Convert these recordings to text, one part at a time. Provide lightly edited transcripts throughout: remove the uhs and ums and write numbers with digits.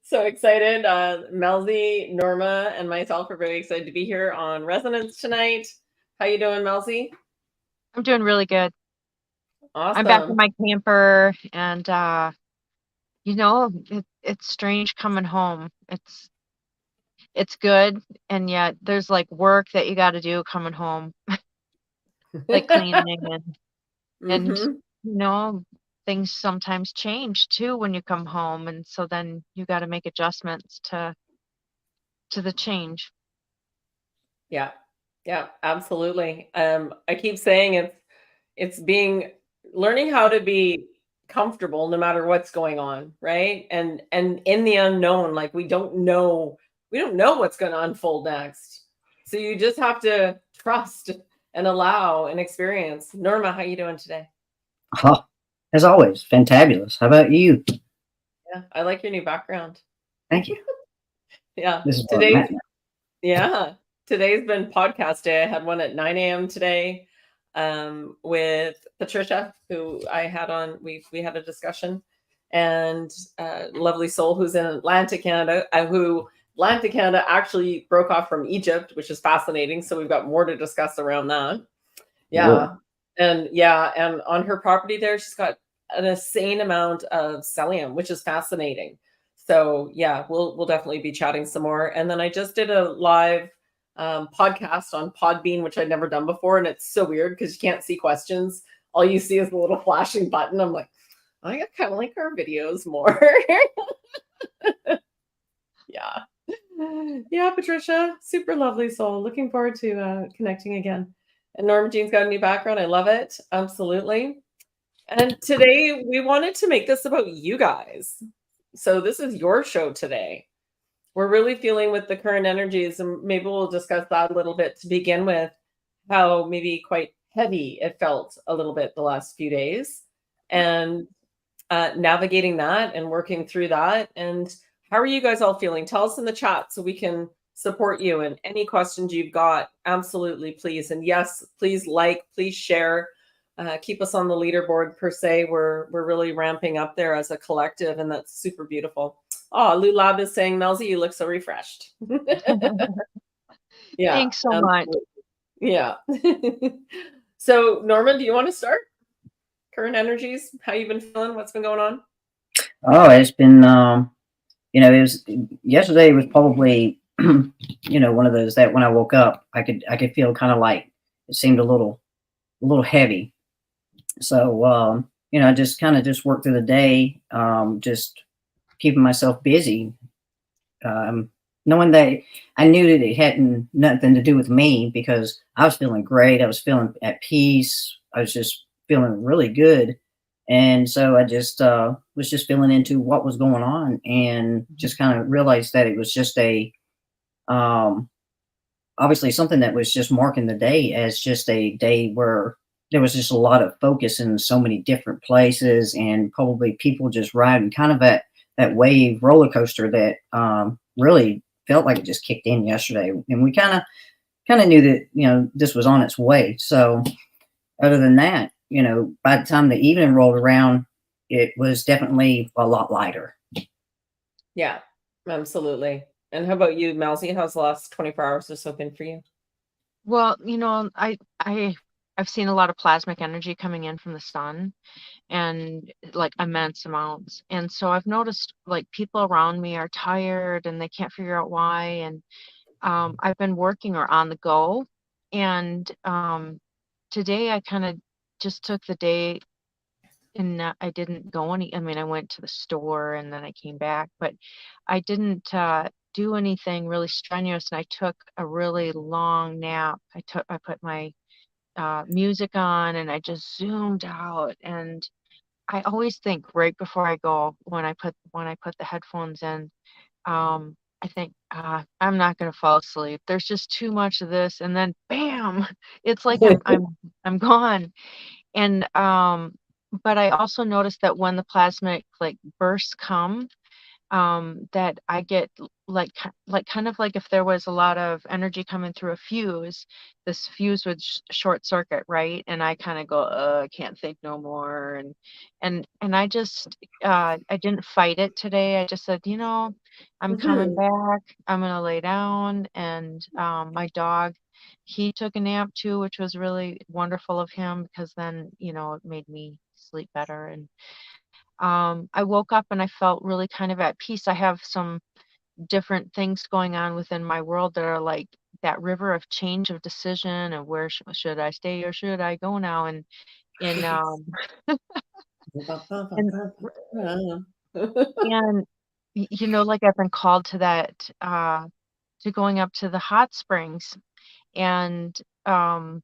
So excited. Melzie, Norma, and myself are very excited to be here on Resonance tonight. How you doing, Melzie? I'm doing really good. I'm back in Awesome. my camper and it's strange coming home. It's good, and yet there's like work that you got to do coming home, like cleaning and hmm things sometimes change too when you come home, and so then you got to make adjustments to the change. Yeah, yeah, absolutely. I keep saying it's being learning how to be comfortable no matter what's going on, right? And in the unknown, like we don't know what's going to unfold next. So you just have to trust and allow and experience. Norma, how you doing today? Oh, as always, fantabulous. How about you? Yeah, I like your new background. Thank you. Yeah, This is where I'm at now. yeah, today's been podcast day. I had one at 9 a.m. today with Patricia, who I had on. We had a discussion, and lovely soul who's in Atlantic Canada, who Atlantic Canada actually broke off from Egypt, which is fascinating. So we've got more to discuss around that. Whoa. And on her property there, she's got an insane amount of psyllium, which is fascinating. So yeah, we'll definitely be chatting some more. And then I just did a live podcast on Podbean, which I'd never done before, and it's so weird because you can't see questions. All you see is the little flashing button. I'm like, I kind of like our videos more. Yeah. Yeah, Patricia, super lovely soul. Looking forward to connecting again. And Norma Jean's got a new background. I love it. Absolutely. And today we wanted to make this about you guys. So this is your show today. We're really feeling with the current energies, and maybe we'll discuss that a little bit to begin with, how maybe quite heavy it felt a little bit the last few days, and navigating that and working through that. And how are you guys all feeling? Tell us in the chat so we can support you. And any questions you've got, absolutely, please. And yes, please please share. Keep us on the leaderboard per se. We're really ramping up there as a collective, and that's super beautiful. Oh, Lou Lab is saying, Melzie, you look so refreshed. Yeah. Thanks so much. Yeah. So, Norman, do you want to start? Current energies, how you been feeling? What's been going on? Oh, it's been, it was yesterday was probably, one of those that when I woke up, I could feel kind of like it seemed a little heavy. So, I just kind of just worked through the day, just keeping myself busy, knowing that I knew that it hadn't nothing to do with me because I was feeling great. I was feeling at peace. I was just feeling really good. And so I just was just feeling into what was going on, and just kind of realized that it was just a um, obviously something that was just marking the day as just a day where there was just a lot of focus in so many different places, and probably people just riding kind of that wave roller coaster that really felt like it just kicked in yesterday, and we kind of knew that this was on its way. So other than that, by the time the evening rolled around, it was definitely a lot lighter. Yeah, absolutely. And how about you, Melzie? How's the last 24 hours or so been for you? Well, I've seen a lot of plasmic energy coming in from the sun, and like immense amounts. And so I've noticed like people around me are tired and they can't figure out why. And I've been working or on the go. And today I kind of just took the day, and I didn't go I mean, I went to the store and then I came back, but I didn't do anything really strenuous. And I took a really long nap. I put my music on and I just zoomed out. And I always think right before I go, when I put the headphones in, I think I'm not gonna fall asleep. There's just too much of this, and then bam, it's like I'm gone. And but I also noticed that when the plasmic like bursts come, that I get like kind of like if there was a lot of energy coming through a fuse, this fuse would short circuit, right? And I kind of go, I can't think no more. And I just I didn't fight it today. I just said, I'm coming Mhm. back. I'm gonna lay down. And my dog, he took a nap too, which was really wonderful of him, because then it made me sleep better. And I woke up and I felt really kind of at peace. I have some different things going on within my world that are like that river of change of decision, and where should I stay or should I go now? And in and and like I've been called to that, to going up to the hot springs. And um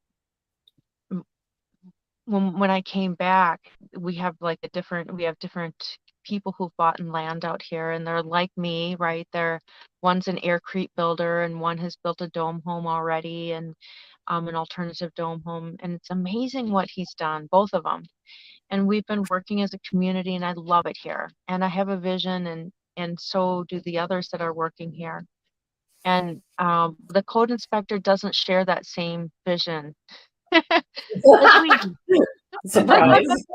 when I came back, we have different people who've bought and land out here, and they're like me, right? One's an aircrete builder, and one has built a dome home already, and an alternative dome home. And it's amazing what he's done, both of them. And we've been working as a community, and I love it here. And I have a vision, and so do the others that are working here. And the code inspector doesn't share that same vision as we do. Surprise.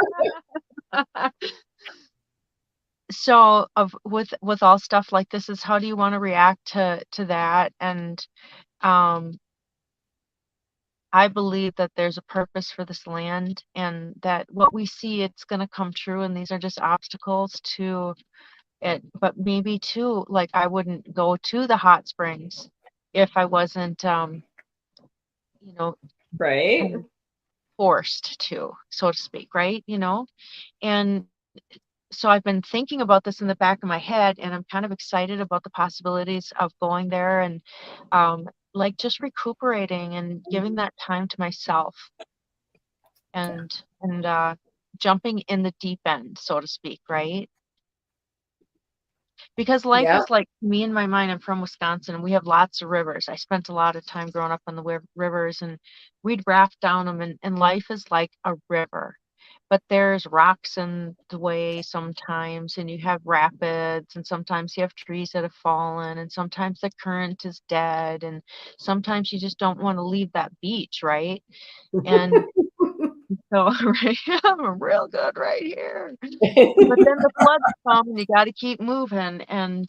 So with all stuff like this, is how do you want to react to that? And um I believe that there's a purpose for this land, and that what we see, it's going to come true, and these are just obstacles to it. But maybe too, like, I wouldn't go to the hot springs if I wasn't you know Right? forced to, so to speak, right? And so I've been thinking about this in the back of my head, and I'm kind of excited about the possibilities of going there, and like just recuperating and giving that time to myself, and jumping in the deep end, so to speak, right? Because life Yeah. is like, me in my mind, I'm from Wisconsin, and we have lots of rivers. I spent a lot of time growing up on the rivers, and we'd raft down them, and life is like a river. But there's rocks in the way sometimes, and you have rapids, and sometimes you have trees that have fallen, and sometimes the current is dead, and sometimes you just don't want to leave that beach, right? And so, right, I'm real good right here. But then the floods come, and you got to keep moving, and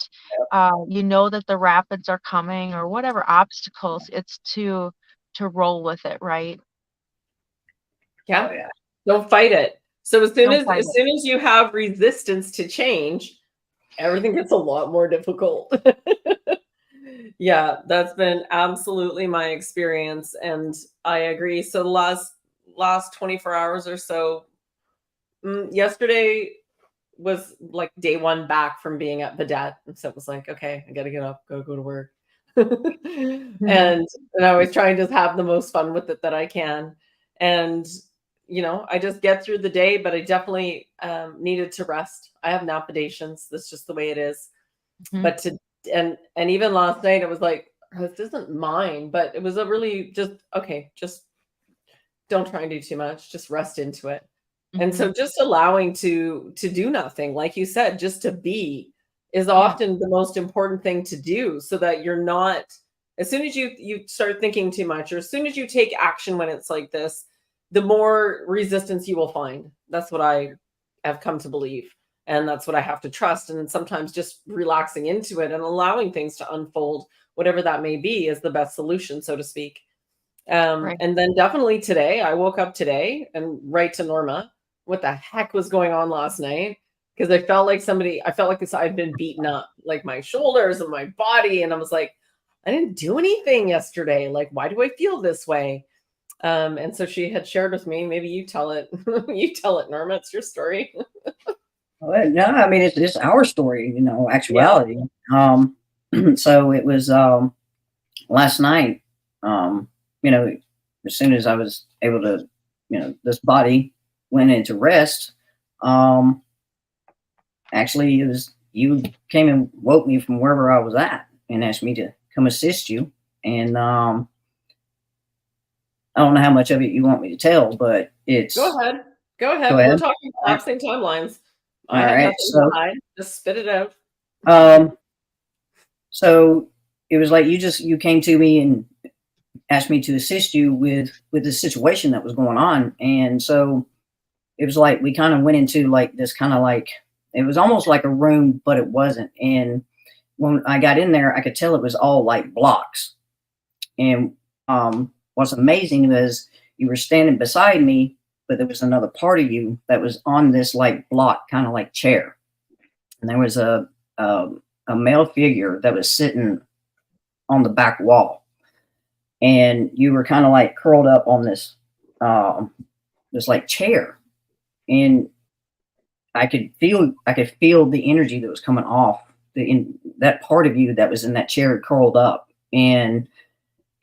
that the rapids are coming, or whatever obstacles. It's to roll with it, right? Yeah. Don't fight it. So as soon Don't as fight as it. soon as you have resistance to change, everything gets a lot more difficult. Yeah, that's been absolutely my experience, and I agree. So the last 24 hours or so, yesterday was like day one back from being at Vedette, and so it was like, okay, I got to get up, go to work, and I was trying to have the most fun with it that I can, and you know, I just get through the day, but I definitely needed to rest. I have napidations. That's just the way it is. Mhm. But and even last night, it was like, this isn't mine, but it was a really just, okay, just don't try and do too much. Just rest into it. And Mhm. so just allowing to do nothing, like you said, just to be is Yeah. often the most important thing to do, so that you're not, as soon as you start thinking too much, or as soon as you take action when it's like this, the more resistance you will find. That's what I have come to believe. And that's what I have to trust. And sometimes just relaxing into it and allowing things to unfold, whatever that may be, is the best solution, so to speak. Right. And then definitely today, I woke up today and right to Norma, what the heck was going on last night? Because I felt like I'd been beaten up, like my shoulders and my body. And I was like, I didn't do anything yesterday. Like, why do I feel this way? And so she had shared with me, maybe you tell it, you tell it, Norma, it's your story. Well, no, I mean it's our story, you know, Yeah. actuality. So it was last night. You know, as soon as I was able to, you know, this body went into rest. Um, Actually, it was you came and woke me from wherever I was at and asked me to come assist you. And I don't know how much of it you want me to tell, but Go ahead. Go go ahead. We're ahead. talking All right. collapsing timelines. All I had right. nothing to hide. Just spit it out. Um, so it was like you came to me and asked me to assist you with the situation that was going on, and so it was like we kind of went into like this kind of like it was almost like a room, but it wasn't. And when I got in there, I could tell it was all like blocks. And what's amazing was you were standing beside me, but there was another part of you that was on this like block, kind of like chair, and there was a a male figure that was sitting on the back wall, and you were kind of like curled up on this like chair, and I could feel the energy that was coming off in that part of you that was in that chair curled up, and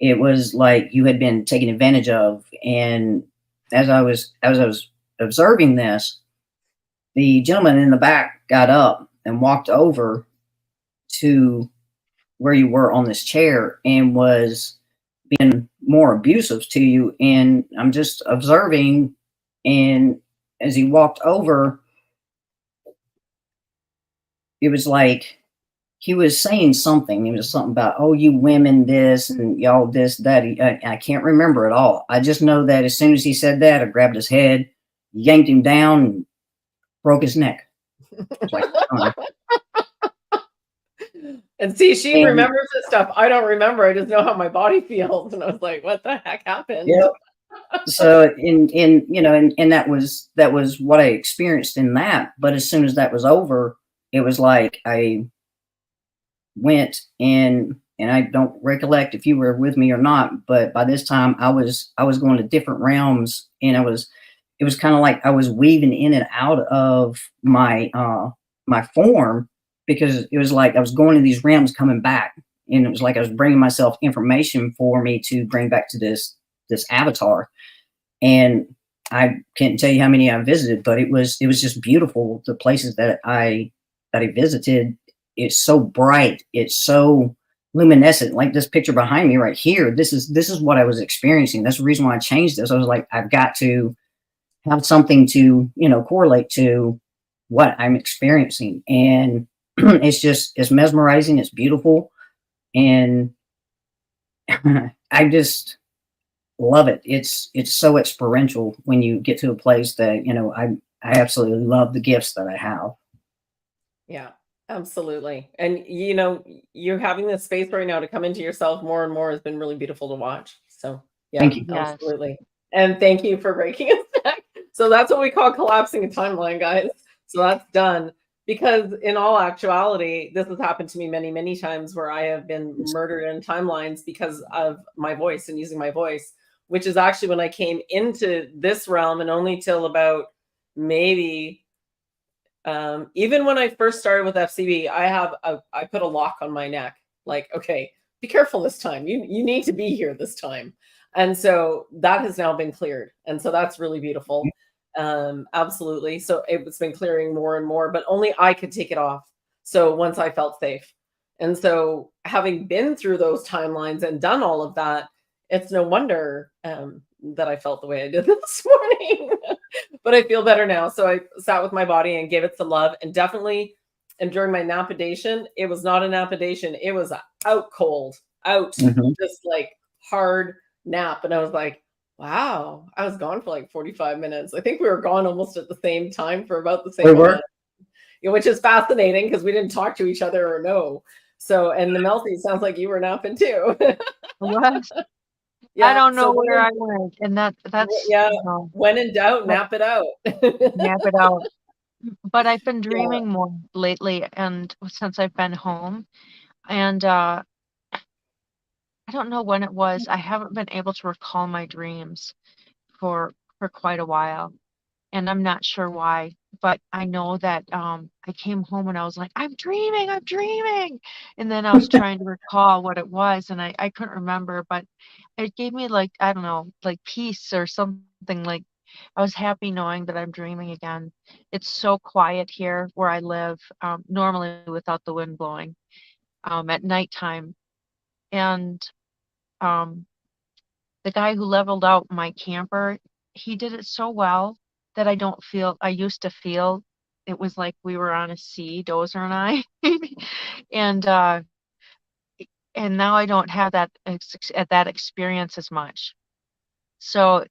it was like you had been taken advantage of. And as I was observing this, the gentleman in the back got up and walked over to where you were on this chair and was being more abusive to you. And I'm just observing, and as he walked over, it was like he was saying something. It was something about, oh, you women, this and y'all, this, that. I can't remember it all. I just know that as soon as he said that, I grabbed his head, yanked him down, and broke his neck. It's like, And see, she and remembers this stuff. I don't remember. I just know how my body feels. And I was like, what the heck happened? yeah. So in you know, and that was what I experienced in that. But as soon as that was over, it was like I went and I don't recollect if you were with me or not, but by this time I was going to different realms, and it was kind of like I was weaving in and out of my form, because it was like I was going to these realms coming back, and it was like I was bringing myself information for me to bring back to this avatar. And I can't tell you how many I visited, but it was just beautiful. The places that I visited, it's so bright, it's so luminescent. Like this picture behind me right here, this is what I was experiencing. That's the reason why I changed this. I was like, I've got to have something to, you know, correlate to what I'm experiencing. And it's mesmerizing, it's beautiful, and I just love it. It's so experiential when you get to a place that, you know, I absolutely love the gifts that I have. Yeah, absolutely. And you know, you having this space right now to come into yourself more and more has been really beautiful to watch. So Thank yeah, you. Yes. absolutely. And thank you for breaking us back. So that's what we call collapsing a timeline, guys. So that's done. Because in all actuality, this has happened to me many, many times where I have been murdered in timelines because of my voice and using my voice, which is actually when I came into this realm, and only till about maybe even when I first started with FCB, I put a lock on my neck. Like, okay, be careful this time. You need to be here this time. And so that has now been cleared. And so that's really beautiful. Absolutely. So it's been clearing more and more, but only I could take it off. So once I felt safe. And so having been through those timelines and done all of that, it's no wonder that I felt the way I did this morning. But I feel better now. So I sat with my body and gave it some love. And definitely, and during my napadation, it was not a napadation. It was out cold, out, just like hard nap. And I was like, wow, I was gone for like 45 minutes. I think we were gone almost at the same time for about the same amount, which is fascinating because we didn't talk to each other or know. So, and the Melzie, sounds like you were napping too. What? Yeah, I don't know so where I went, and that's yeah, you know, when in doubt, nap it out. nap it out. But I've been Yeah. dreaming more lately, and since I've been home, and I don't know when it was. I haven't been able to recall my dreams for quite a while, and I'm not sure why. But I know that I came home and I was like, I'm dreaming, and then I was trying to recall what it was, and I couldn't remember. But it gave me like, I don't know, like peace or something. Like I was happy knowing that I'm dreaming again. It's so quiet here where I live, normally without the wind blowing, at nighttime. And um, the guy who leveled out my camper, he did it so well that I used to feel it was like we were on a sea, Dozer and I. And and now I don't have that experience as much. So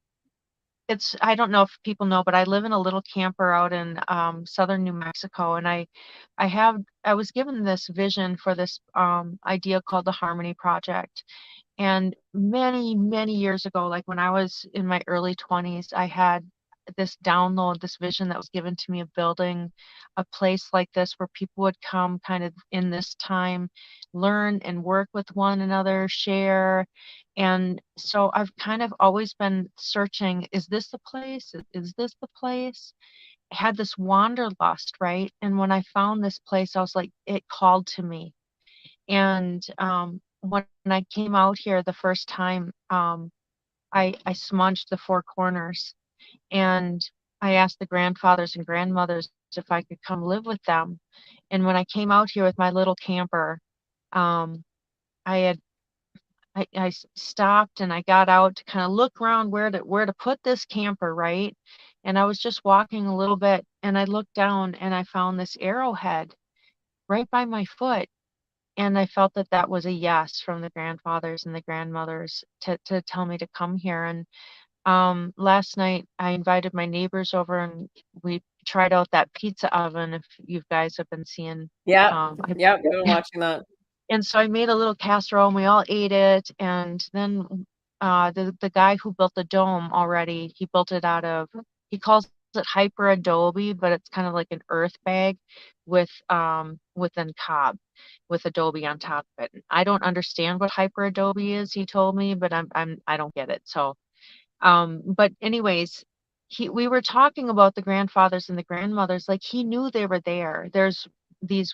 I don't know if people know, but I live in a little camper out in southern New Mexico, and I was given this vision for this idea called the Harmony Project. And many, many years ago, like when I was in my early 20s, I had this download, this vision that was given to me of building a place like this where people would come kind of in this time, learn and work with one another, share. And so I've kind of always been searching, is this the place? Is this the place? I had this wanderlust, right? And when I found this place, I was like, it called to me. And when I came out here the first time, I smudged the four corners, and I asked the grandfathers and grandmothers if I could come live with them. And when I came out here with my little camper, um, I had stopped and I got out to kind of look around where to put this camper, right? And I was just walking a little bit, and I looked down and I found this arrowhead right by my foot. And I felt that that was a yes from the grandfathers and the grandmothers to tell me to come here. And last night I invited my neighbors over and we tried out that pizza oven. If you guys have been seeing, Yeah, we've been watching that. and so I made a little casserole and we all ate it. And then the guy who built the dome already, he built it out of, he calls it hyper adobe, but it's kind of like an earth bag within cob with adobe on top of it. I don't understand what hyper adobe is, he told me, but I don't get it. So but anyways, we were talking about the grandfathers and the grandmothers, like he knew they were there. There's these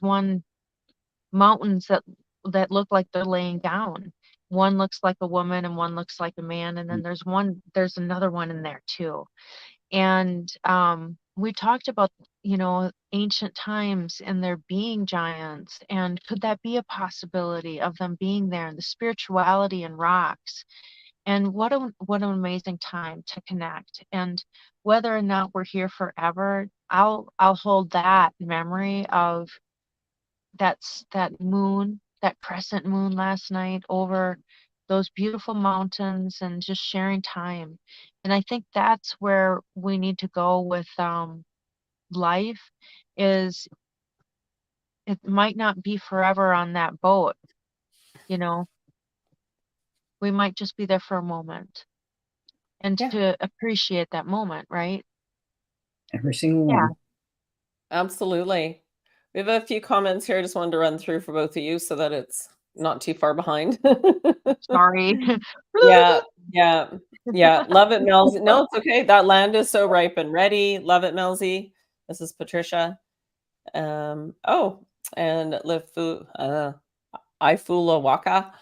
mountains that look like they're laying down. One looks like a woman and one looks like a man, and then there's another one in there too. And we talked about, ancient times and there being giants, and could that be a possibility of them being there, and the spirituality and rocks. And what an amazing time to connect. And whether or not we're here forever, I'll hold that memory of that moon, that crescent moon last night over those beautiful mountains and just sharing time. And I think that's where we need to go with life. Is it might not be forever on that boat, you know. We might just be there for a moment, and to appreciate that moment, right? Every single Yeah. one. Absolutely. We have a few comments here I just wanted to run through for both of you so that it's not too far behind. Sorry. Yeah, yeah, yeah. Love it, Melzie. No, it's okay. That land is so ripe and ready. Love it, Melzie. This is Patricia. Oh, and Ifula Waka.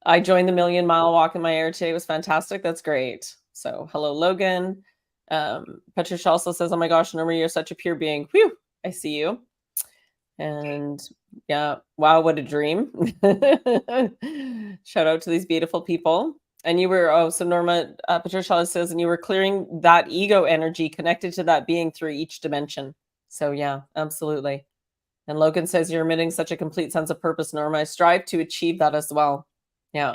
I joined the Million Mile Walk in my air today. It was fantastic. That's great. So hello, Logan. Patricia also says, "Oh my gosh, Norma, you're such a pure being." Whew, I see you. And yeah, wow, what a dream. Shout out to these beautiful people. And you were, oh, so Norma, Patricia says, and you were clearing that ego energy connected to that being through each dimension. So yeah, absolutely. And Logan says, you're emitting such a complete sense of purpose, Norma. I strive to achieve that as well. Yeah,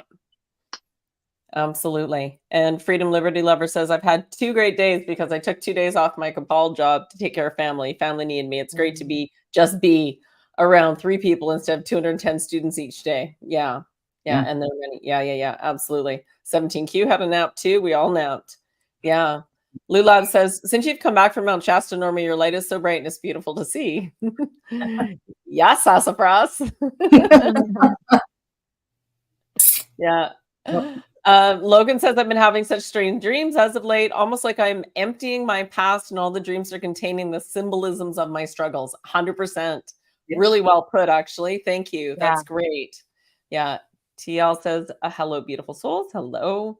absolutely. And Freedom Liberty Lover says, I've had 2 great days because I took 2 days off my Cabal job to take care of family. Family needed me. It's great to be around 3 people instead of 210 students each day. Yeah. Yeah. Yeah. And then many. Yeah. Absolutely. 17Q had a nap too. We all napped. Yeah. Lulab says, since you've come back from Mount Shasta, Norma, your light is so bright and it's beautiful to see. Yes, sassafras. Yeah. Logan says, I've been having such strange dreams as of late, almost like I'm emptying my past and all the dreams are containing the symbolisms of my struggles. 100%. Yes. Really well put, actually. Thank you. Yeah. That's great. Yeah. TL says, hello, beautiful souls. Hello.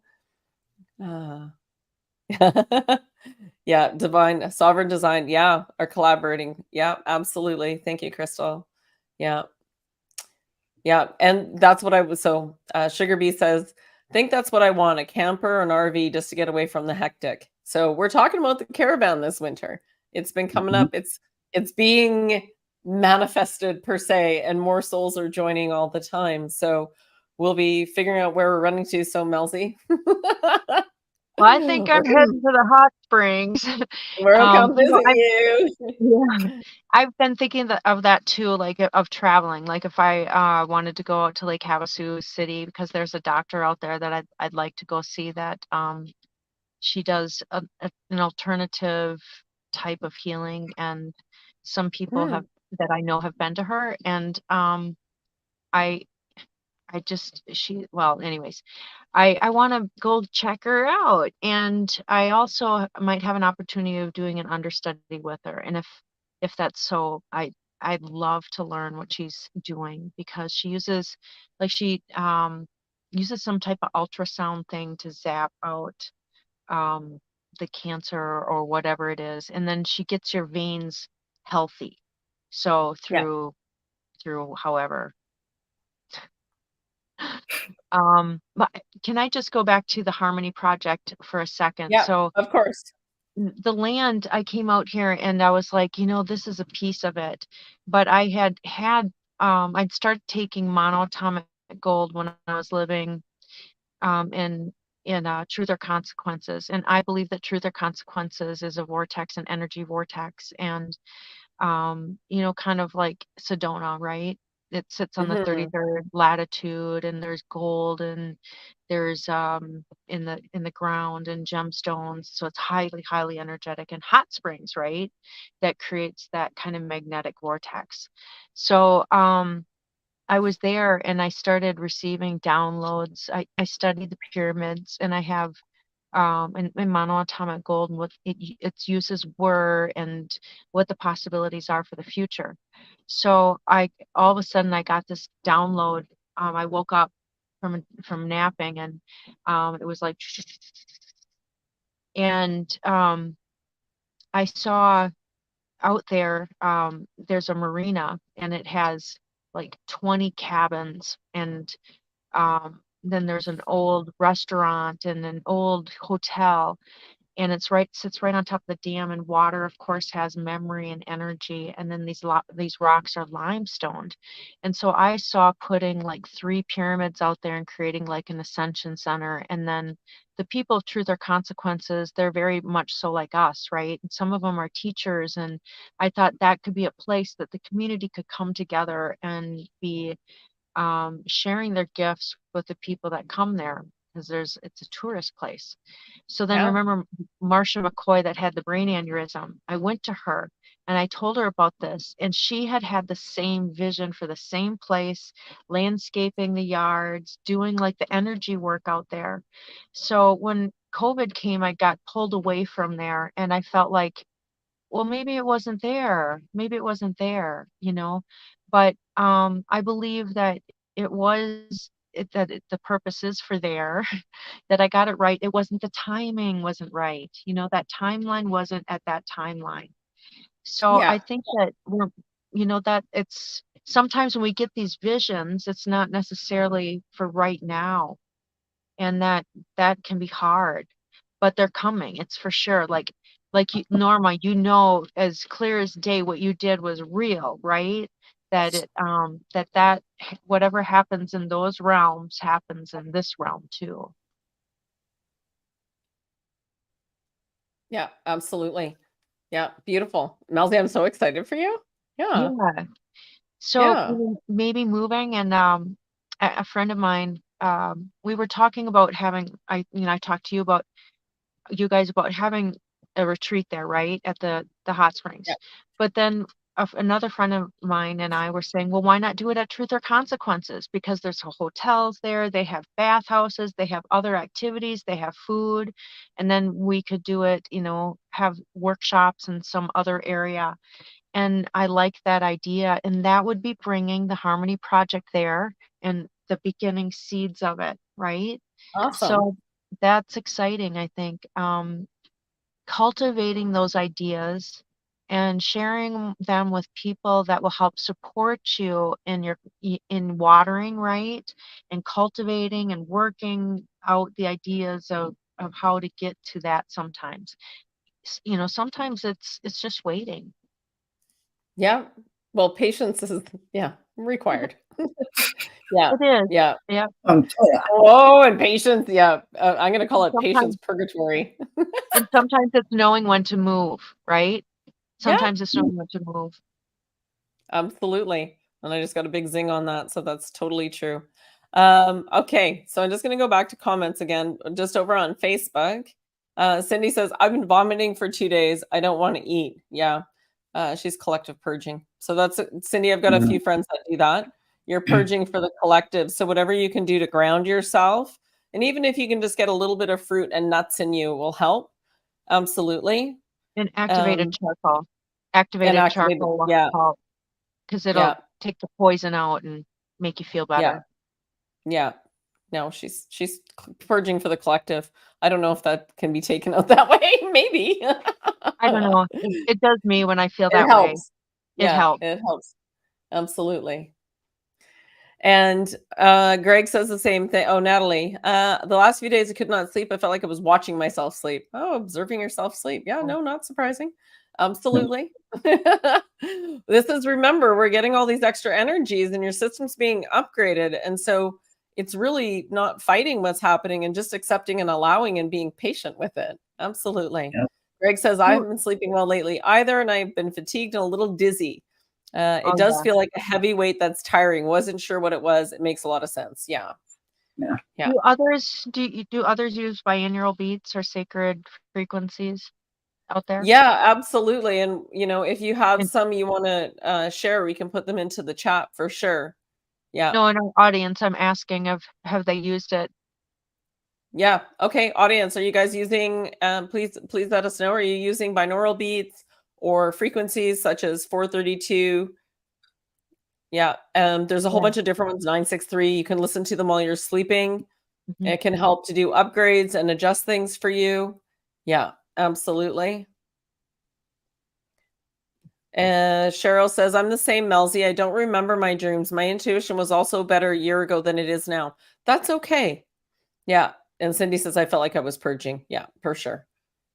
Yeah. Divine, sovereign design. Yeah. Are collaborating. Yeah, absolutely. Thank you, Crystal. Yeah. Yeah, and that's what I was. So Sugar Bee says, think that's what I want, a camper or an RV just to get away from the hectic. So we're talking about the caravan this winter. It's been coming up. It's being manifested per se, and more souls are joining all the time. So we'll be figuring out where we're running to. So Melzie. Well, I think I'm heading to the hot springs. We'll come You know, visit you. yeah, I've been thinking of that too, like of traveling. Like if I wanted to go out to Lake Havasu City, because there's a doctor out there that I'd like to go see that she does an alternative type of healing, and some people Hmm. that I know have been to her, and I I just well, anyways, I want to go check her out, and I also might have an opportunity of doing an understudy with her, and if that's so, I'd love to learn what she's doing, because she uses, like, she uses some type of ultrasound thing to zap out um the cancer or whatever it is, and then she gets your veins healthy. So Yeah. through however. But can I just go back to the Harmony Project for a second? Yeah, So of course. the land, I came out here and I was like, this is a piece of it. But I'd started taking monoatomic gold when I was living in Truth or Consequences. And I believe that Truth or Consequences is a vortex, an energy vortex. And kind of like Sedona, right? It sits on the Mhm. 33rd latitude, and there's gold, and there's in the ground and gemstones. So it's highly, highly energetic, and hot springs, right? That creates that kind of magnetic vortex. So I was there and I started receiving downloads. I studied the pyramids, and I have in monoatomic gold, and what its uses were, and what the possibilities are for the future. So I all of a sudden I got this download. I woke up from napping, and it was like, and I saw out there, there's a marina, and it has like 20 cabins, and then there's an old restaurant and an old hotel, and sits right on top of the dam, and water of course has memory and energy, and then these rocks are limestoned. And so I saw putting like 3 pyramids out there and creating like an ascension center, and then the people of Truth or Consequences, they're very much so like us, right? And some of them are teachers, and I thought that could be a place that the community could come together and be sharing their gifts with the people that come there, because it's a tourist place. So then Yeah. remember Marcia McCoy that had the brain aneurysm? I went to her and I told her about this, and she had the same vision for the same place, landscaping the yards, doing like the energy work out there. So when COVID came, I got pulled away from there, and I felt like, well, maybe it wasn't there. Maybe it wasn't there. But I believe that it was the purpose is for there, that I got it right. It wasn't, the timing wasn't right. You know, that timeline wasn't at that timeline. So I Yeah. think that we're, you know, that it's sometimes when we get these visions, it's not necessarily for right now. And that can be hard, but they're coming. It's for sure. Like you, Norma, you know, as clear as day, what you did was real, right? That whatever happens in those realms happens in this realm too. Yeah, absolutely. Yeah, beautiful. Melzie, I'm so excited for you. Yeah. Yeah. So Yeah. maybe moving, and a friend of mine, we were talking about having, I talked to you guys about having a retreat there, right, at the hot springs. Yeah. But then another friend of mine and I were saying, well, why not do it at Truth or Consequences? Because there's hotels there, they have bathhouses, they have other activities, they have food, and then we could do it, have workshops in some other area. And I like that idea. And that would be bringing the Harmony Project there and the beginning seeds of it, right? Awesome. So that's exciting, I think. Cultivating those ideas and sharing them with people that will help support you in watering, right? And cultivating and working out the ideas of how to get to that sometimes. Sometimes it's just waiting. Yeah. Well, patience is, required. Yeah. It is. Yeah. Yeah. Yeah. Oh, and patience. Yeah. I'm going to call it patience Sometimes purgatory. and sometimes it's knowing when to move, right? Yeah, Sometimes it's knowing when to move. absolutely. And I just got a big zing on that. So that's totally true. Okay. So I'm just going to go back to comments again, just over on Facebook. Cindy says, I've been vomiting for 2 days. I don't want to eat. Yeah. She's collective purging. So that's Cindy. I've got a few friends that do that. You're purging for the collective. So whatever you can do to ground yourself, and even if you can just get a little bit of fruit and nuts in you will help. Absolutely. And Um, and activated activate it. charcoal will Yeah. help because it'll Yeah. take the poison out and make you feel Yeah. better. Yeah. No, she's purging for the collective. I don't know if that can be taken out that way. Maybe. I don't know. It does me when I feel It that way. helps. It Yeah, helps. it helps. Absolutely. And Greg says the same thing. Oh, Natalie, the last few days I could not sleep. I felt like I was watching myself sleep. Oh, observing yourself sleep. Yeah, no, not surprising. Absolutely. This is, remember, we're getting all these extra energies and your system's being upgraded. And so it's really not fighting what's happening and just accepting and allowing and being patient with it. Absolutely. Yeah. Greg says, I You- haven't been sleeping well lately either, and I've been fatigued and a little dizzy. It Oh does yeah. feel like a heavy weight that's tiring. Wasn't sure what it was. It makes a lot of sense. Yeah. Yeah. Yeah. Do others use binaural beats or sacred frequencies out there? Yeah, absolutely. And, if you have And some you want to share, we can put them into the chat for sure. Yeah. no, in our audience, I'm asking have they used it? Yeah. Okay. Audience, are you guys using, please let us know. Are you using binaural beats or frequencies such as 432? Yeah. There's a whole Yeah. bunch of different ones, 963. You can listen to them while you're sleeping. Mhm. It can help to do upgrades and adjust things for you. Yeah, absolutely. Cheryl says, I'm the same, Melzie. I don't remember my dreams. My intuition was also better a year ago than it is now. That's okay. Yeah. And Cindy says, I felt like I was purging. Yeah, for sure.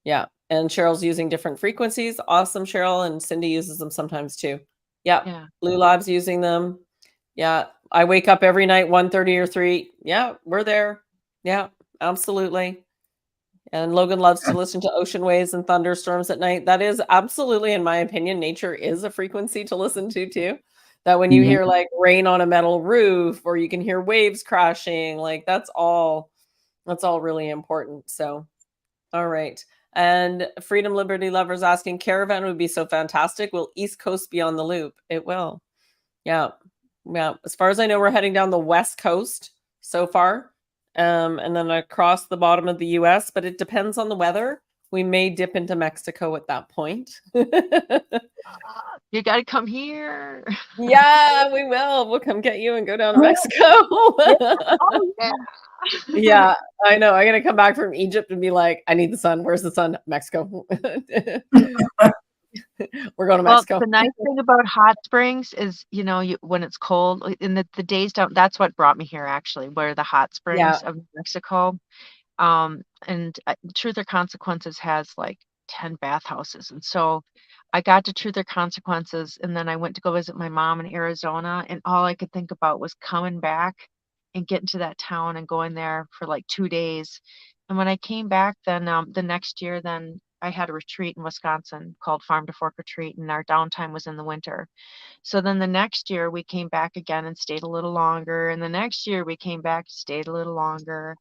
Yeah. And Cheryl's using different frequencies. Awesome, Cheryl. And Cindy uses them sometimes too. Yeah. Yeah. Blue Lab's using them. Yeah. I wake up every night, 1:30 or 3. Yeah, we're there. Yeah, absolutely. And Logan loves to listen to ocean waves and thunderstorms at night. That is absolutely, in my opinion, nature is a frequency to listen to too. That when you Mhm. hear like rain on a metal roof or you can hear waves crashing, like that's all really important. So, all right. And Freedom Liberty Lovers asking, caravan would be so fantastic. Will East Coast be on the loop? It will. Yeah. Yeah. As far as I know, we're heading down the West Coast so far. And then across the bottom of the US, but it depends on the weather. We may dip into Mexico at that point. You got to come here. Yeah, we will. We'll come get you and go down to Yeah. Mexico. Oh, yeah. Yeah, I know. I'm gonna come back from Egypt and be like, I need the sun. Where's the sun? Mexico. We're going to Well, Mexico. the nice thing about hot springs is, when it's cold, and the days don't, that's what brought me here actually, where the hot Yeah. springs of New Mexico. And Truth or Consequences has like 10 bathhouses. And so I got to Truth or Consequences, and then I went to go visit my mom in Arizona, and all I could think about was coming back and getting to that town and going there for like 2 days. And when I came back, then the next year, then I had a retreat in Wisconsin called Farm to Fork Retreat, and our downtime was in the winter. So then the next year we came back again and stayed a little longer. And the next year we came back, stayed a little longer.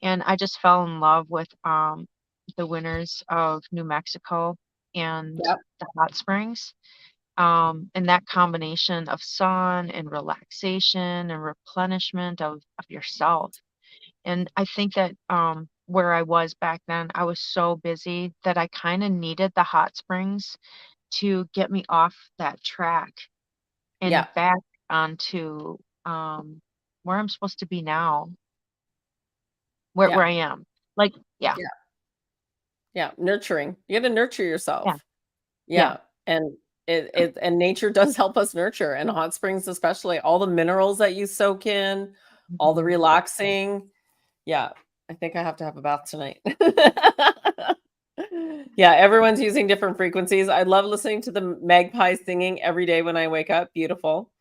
And I just fell in love with the winters of New Mexico and Yep. the hot springs. And that combination of sun and relaxation and replenishment of yourself. And I think that where I was back then, I was so busy that I kind of needed the hot springs to get me off that track and Yeah. back onto where I'm supposed to be now, where Yeah. I am. Like, yeah, Yeah. Nurturing. You got to nurture yourself. Yeah. And and nature does help us nurture, and hot springs especially. All the minerals that you soak in, all the Mhm. relaxing. Yeah. I think I have to have a bath tonight. Yeah, everyone's using different frequencies. I love listening to the magpies singing every day when I wake up. Beautiful.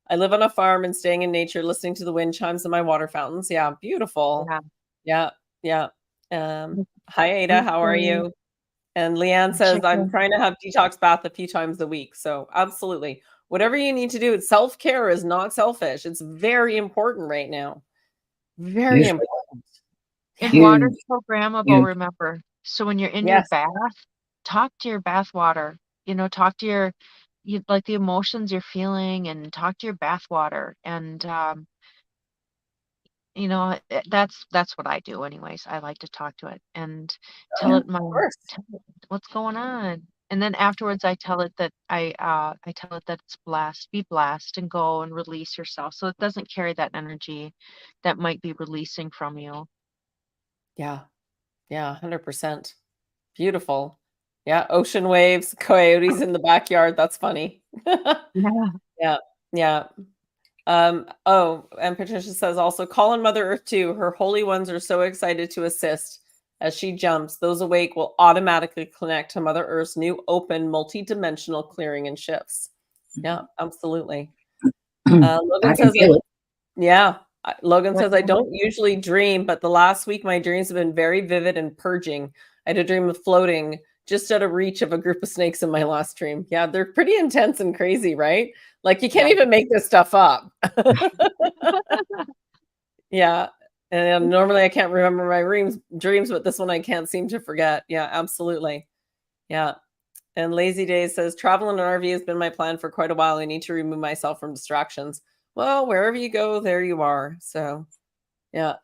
I live on a farm and staying in nature, listening to the wind chimes in my water fountains. Yeah, beautiful. Yeah. Yeah, yeah. Mm, Hi Ada, how are okay. you? And Leanne says, I'm Chicken. trying to have detox bath a few times a week. So absolutely. Whatever you need to do, self-care is not selfish. It's very important right now. Very Usually, important. And Yeah. water's huge, programmable, huge. remember. So when you're in your Yes. bath, talk to your bath water. Talk to like the emotions you're feeling, and talk to your bath water. And that's what I do anyways. I like to talk to it and tell Yeah. it Of course. what's going on. And then afterwards I tell it that I tell it that it's blessed, be blessed, and go and release yourself so it doesn't carry that energy that might be releasing from you. Yeah. Yeah. 100%. Beautiful. Yeah. Ocean waves, coyotes in the backyard. That's funny. Yeah. Yeah. Yeah. Oh, and Patricia says also, call on Mother Earth too. Her holy ones are so excited to assist as she jumps. Those awake will automatically connect to Mother Earth's new open multi-dimensional clearing and shifts. Yeah, absolutely. Logan I can says, feel it. yeah. Logan What says, I don't usually dream, but the last week my dreams have been very vivid and purging. I had a dream of floating just out of reach of a group of snakes in my last dream. Yeah, they're pretty intense and crazy, right? Like you can't Yeah. even make this stuff up. Yeah. And normally I can't remember my dreams, but this one I can't seem to forget. Yeah, absolutely. Yeah. And Lazy Days says, travel in an RV has been my plan for quite a while. I need to remove myself from distractions. Well, wherever you go, there you are. So, yeah.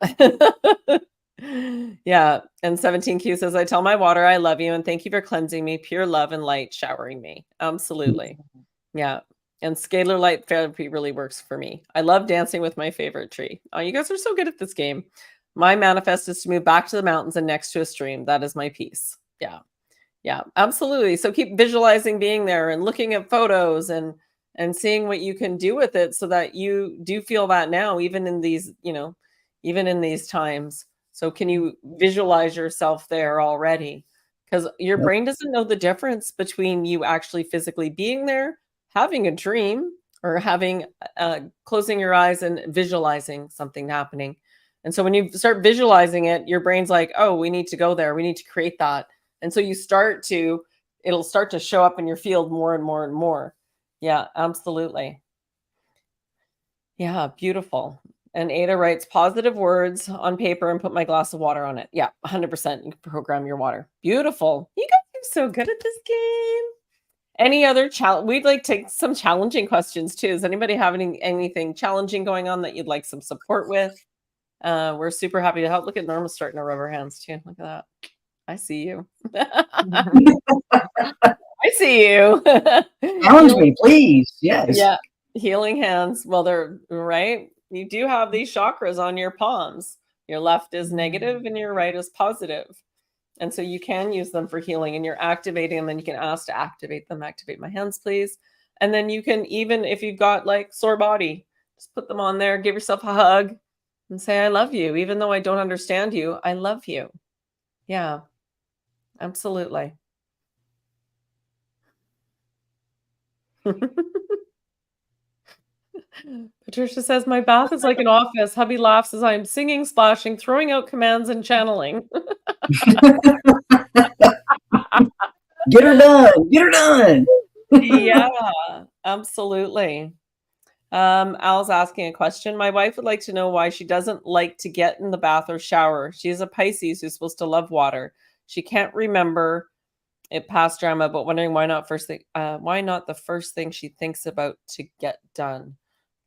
Yeah. And 17Q says, I tell my water, I love you and thank you for cleansing me, pure love and light showering me. Absolutely. Yeah. And scalar light therapy really works for me. I love dancing with my favorite tree. Oh, you guys are so good at this game. My manifest is to move back to the mountains and next to a stream. That is my peace. Yeah. Yeah, absolutely. So keep visualizing being there and looking at photos and seeing what you can do with it so that you do feel that now, even in these, even in these times. So can you visualize yourself there already? Because your Yep. brain doesn't know the difference between you actually physically being there, having a dream, or having closing your eyes and visualizing something happening. And so when you start visualizing it, your brain's like, oh, we need to go there. We need to create that. And so it'll start to show up in your field more and more and more. Yeah, absolutely. Yeah, beautiful. And Ada writes positive words on paper and put my glass of water on it. Yeah, 100%. You can program your water. Beautiful. You guys are so good at this game. Any other challenge? We'd like to take some challenging questions too. Is anybody having anything challenging going on that you'd like some support with? We're super happy to help. Look at Norma starting to rub her hands too. Look at that. I see you. I see you. Challenge me, please. Yes. Yeah, healing hands. Well, they're right. You do have these chakras on your palms. Your left is negative and your right is positive. And so you can use them for healing, and you're activating them, and you can ask to activate them. Activate my hands, please. And then you can, even if you've got like sore body, just put them on there, give yourself a hug and say, I love you. Even though I don't understand you, I love you. Yeah, absolutely. Patricia says, my bath is like an office. Hubby laughs as I'm singing, splashing, throwing out commands, and channeling. Get her done. Get her done. Yeah, absolutely. Al's asking a question. My wife would like to know why she doesn't like to get in the bath or shower. She's a Pisces who's supposed to love water. She can't remember it past drama, but wondering why not the first thing she thinks about to get done.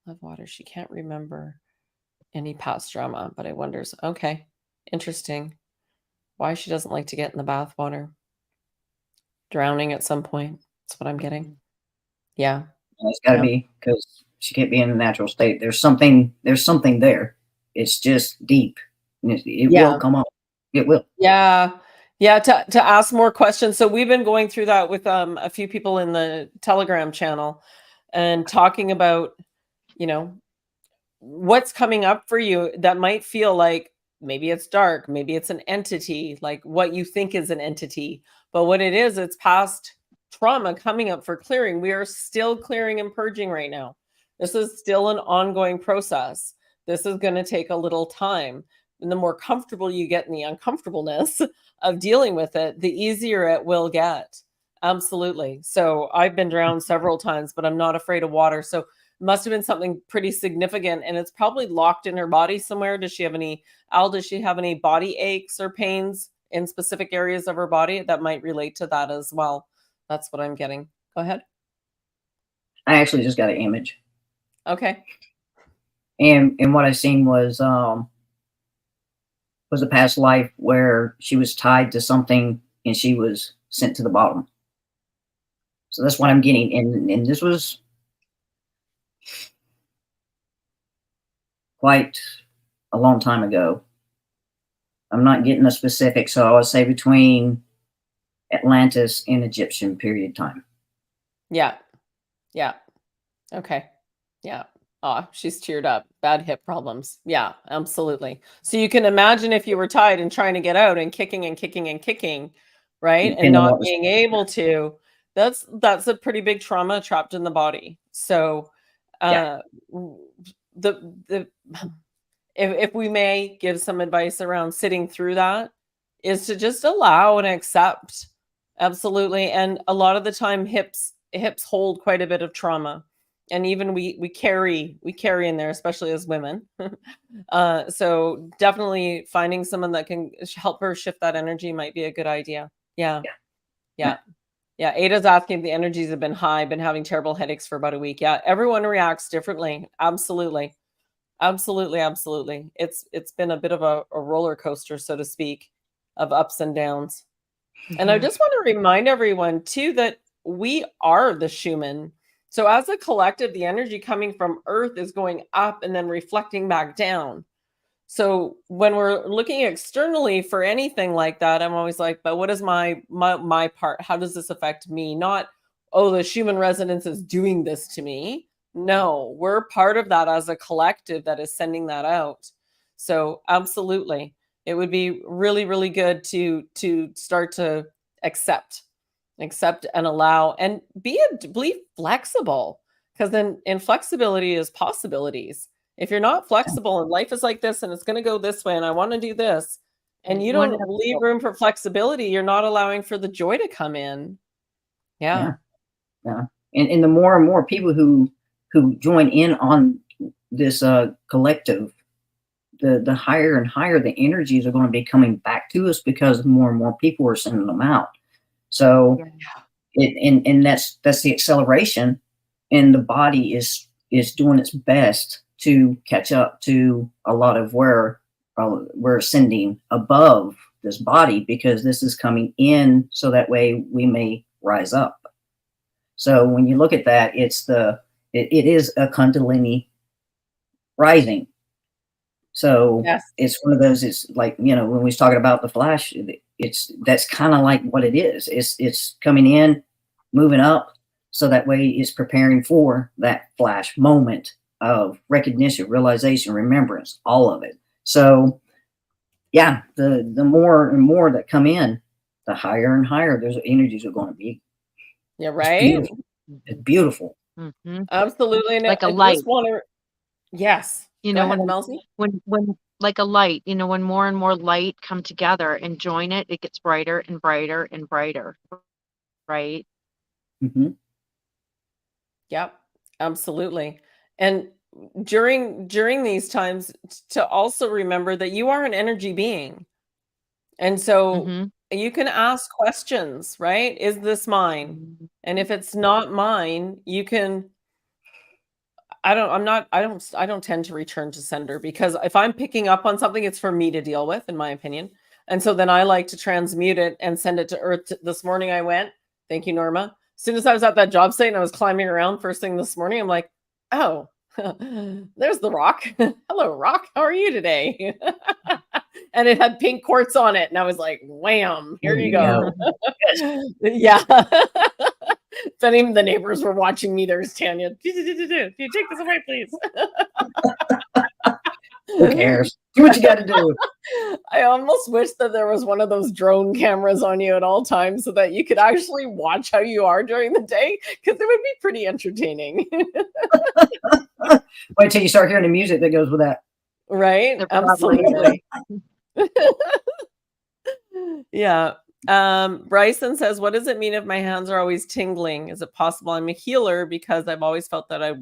Love water. She can't remember any past drama, but I wonders. Okay, interesting. Why she doesn't like to get in the bath water. Drowning at some point. That's what I'm getting. Yeah. It's got to be because she can't be in a natural state. There's something there. It's just deep. And it will come up. It will. Yeah. Yeah. To ask more questions. So we've been going through that with a few people in the Telegram channel and talking about, what's coming up for you that might feel like maybe it's dark, maybe it's an entity, like what you think is an entity, but what it is, it's past trauma coming up for clearing. We are still clearing and purging right now. This is still an ongoing process. This is going to take a little time. And the more comfortable you get in the uncomfortableness of dealing with it, the easier it will get. Absolutely. So I've been drowned several times, but I'm not afraid of water. So must have been something pretty significant, and it's probably locked in her body somewhere. Does she have any body aches or pains in specific areas of her body that might relate to that as well? That's what I'm getting. Go ahead. I actually just got an image. Okay. And what I seen was a past life where she was tied to something and she was sent to the bottom. So that's what I'm getting. And this was quite a long time ago. I'm not getting the specifics, so I would say between Atlantis and Egyptian period time. Yeah. Yeah. Okay. Yeah. Oh, she's teared up. Bad hip problems. Yeah, absolutely. So you can imagine if you were tied and trying to get out and kicking and kicking and kicking, right? And not being able to, that's a pretty big trauma trapped in the body. So if we may give some advice around sitting through that, is to just allow and accept. Absolutely. And a lot of the time hips hold quite a bit of trauma. And even we carry in there, especially as women. So definitely finding someone that can help her shift that energy might be a good idea. Yeah. Ada's asking if the energies have been high, been having terrible headaches for about a week. Yeah. Everyone reacts differently. Absolutely. It's been a bit of a roller coaster, so to speak, of ups and downs. Mm-hmm. And I just want to remind everyone too, that we are the Schumann. So as a collective, the energy coming from Earth is going up and then reflecting back down. So when we're looking externally for anything like that, I'm always like, but what is my part? How does this affect me? Not, oh, the Schumann resonance is doing this to me. No, we're part of that as a collective that is sending that out. So absolutely, it would be really, really good to start to accept and allow and be flexible, because then in flexibility is possibilities. If you're not flexible and life is like this and it's going to go this way and I want to do this, and you don't leave room for flexibility, you're not allowing for the joy to come in. Yeah. And the more and more people who join in on this collective, the higher and higher the energies are going to be coming back to us, because more and more people are sending them out. So that's the acceleration, and the body is doing its best to catch up to a lot of where we're ascending above this body, because this is coming in so that way we may rise up. So when you look at that, it is a Kundalini rising. So Yes. it's one of those, it's like, you know, when we was talking about the flash, that's kind of like what it is. It's coming in, moving up, so that way it's preparing for that flash moment of recognition, realization, remembrance, all of it. So yeah, the more and more that come in, the higher and higher those energies are going to be. Yeah, It's right? beautiful. It's beautiful. Mhm. Absolutely. And Like a I light. just want to, yes. You Go know, ahead, Melzie. when like a light, you know, when more and more light come together and join it, it gets brighter and brighter and brighter, right? Mhm. Yep, absolutely. And during these times, to also remember that you are an energy being. And so Mm-hmm. you can ask questions, right? Is this mine? And if it's not mine, you can I don't tend to return to sender, because if I'm picking up on something, it's for me to deal with, in my opinion. And so then I like to transmute it and send it to earth. This morning I went, thank you, Norma. As soon as I was at that job site and I was climbing around first thing this morning, I'm like, oh, there's the rock. Hello, rock. How are you today? And it had pink quartz on it. And I was like, wham, here There you you go. go. Yeah. If any of the neighbors were watching me, there's Tanya. Can you take this away, please? Who cares? Do what you got to do. I almost wish that there was one of those drone cameras on you at all times so that you could actually watch how you are during the day, because it would be pretty entertaining. Wait till you start hearing the music that goes with that. Right? There probably is. Absolutely. Yeah. Bryson says, what does it mean if my hands are always tingling? Is it possible I'm a healer because I've always felt that I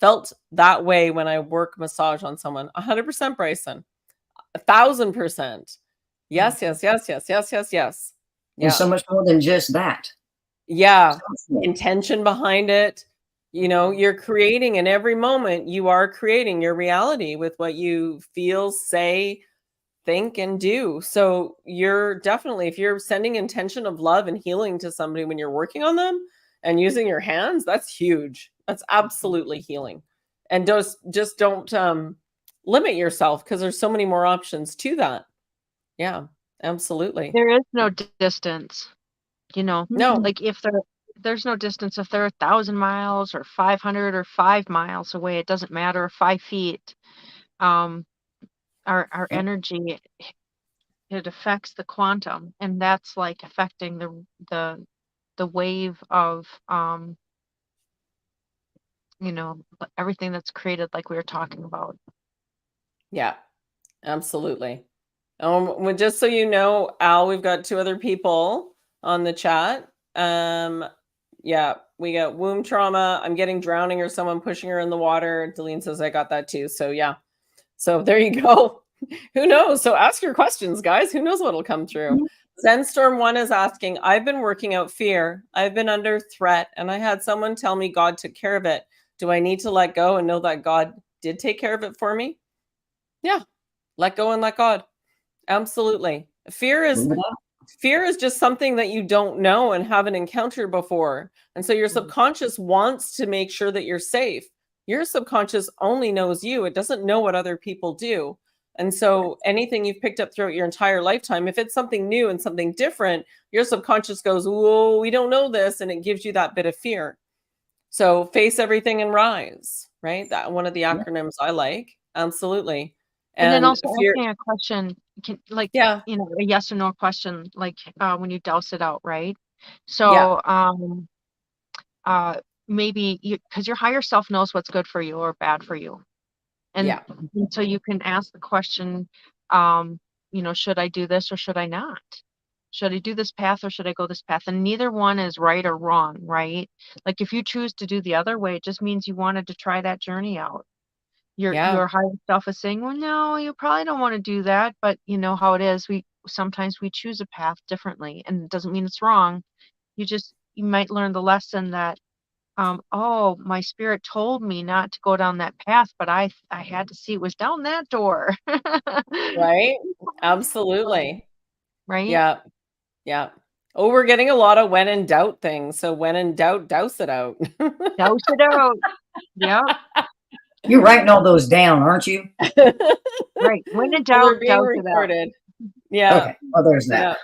felt that way when I work massage on someone? 100%, Bryson. 1,000%. Yes, yes, yes, yes, yes, yes, yes. And Yeah. so much more than just that. Yeah. So much. Intention behind it. You know, you're creating, in every moment, you are creating your reality with what you feel, say, think, and do. So you're definitely, if you're sending intention of love and healing to somebody when you're working on them and using your hands, that's huge. That's absolutely healing. And just don't limit yourself, because there's so many more options to that. Yeah, absolutely. There is no distance, you know, No. like if there's no distance, if they're 1,000 miles or 500 or 5 miles away, it doesn't matter, 5 feet. Our energy, it affects the quantum, and that's like affecting the wave of you know, everything that's created, like we were talking about. Yeah, absolutely. Well, just so you know, Al, we've got 2 other people on the chat. Yeah, we got womb trauma. I'm getting drowning or someone pushing her in the water. Deline says I got that too. So yeah. So there you go. Who knows? So ask your questions, guys. Who knows what'll come through? Zenstorm1 is asking, I've been working out fear. I've been under threat, and I had someone tell me God took care of it. Do I need to let go and know that God did take care of it for me? Yeah. Let go and let God. Absolutely. Fear is just something that you don't know and haven't encountered before. And so your subconscious wants to make sure that you're safe. Your subconscious only knows you. It doesn't know what other people do. And so anything you've picked up throughout your entire lifetime, if it's something new and something different, your subconscious goes, whoa, we don't know this. And it gives you that bit of fear. So face everything and rise, right? That one of the acronyms I like. Absolutely. And then also fear, asking a question, like, yeah, you know, a yes or no question, like when you douse it out, right? So maybe because your higher self knows what's good for you or bad for you. And so you can ask the question, you know, should I do this or should I not? Should I do this path or should I go this path? And neither one is right or wrong, right? Like if you choose to do the other way, it just means you wanted to try that journey out. Your higher self is saying, well, no, you probably don't want to do that, but you know how it is. Sometimes we choose a path differently, and it doesn't mean it's wrong. You might learn the lesson that oh, my spirit told me not to go down that path, but I had to see it was down that door. Right? Absolutely. right? Yeah. Yeah. Oh, we're getting a lot of when in doubt things. So when in doubt, douse it out. Douse it out. Yep. You're writing all those down, aren't you? Right. When in Well, doubt, they're being douse it out. recorded. Yeah. Okay. Well, there's that.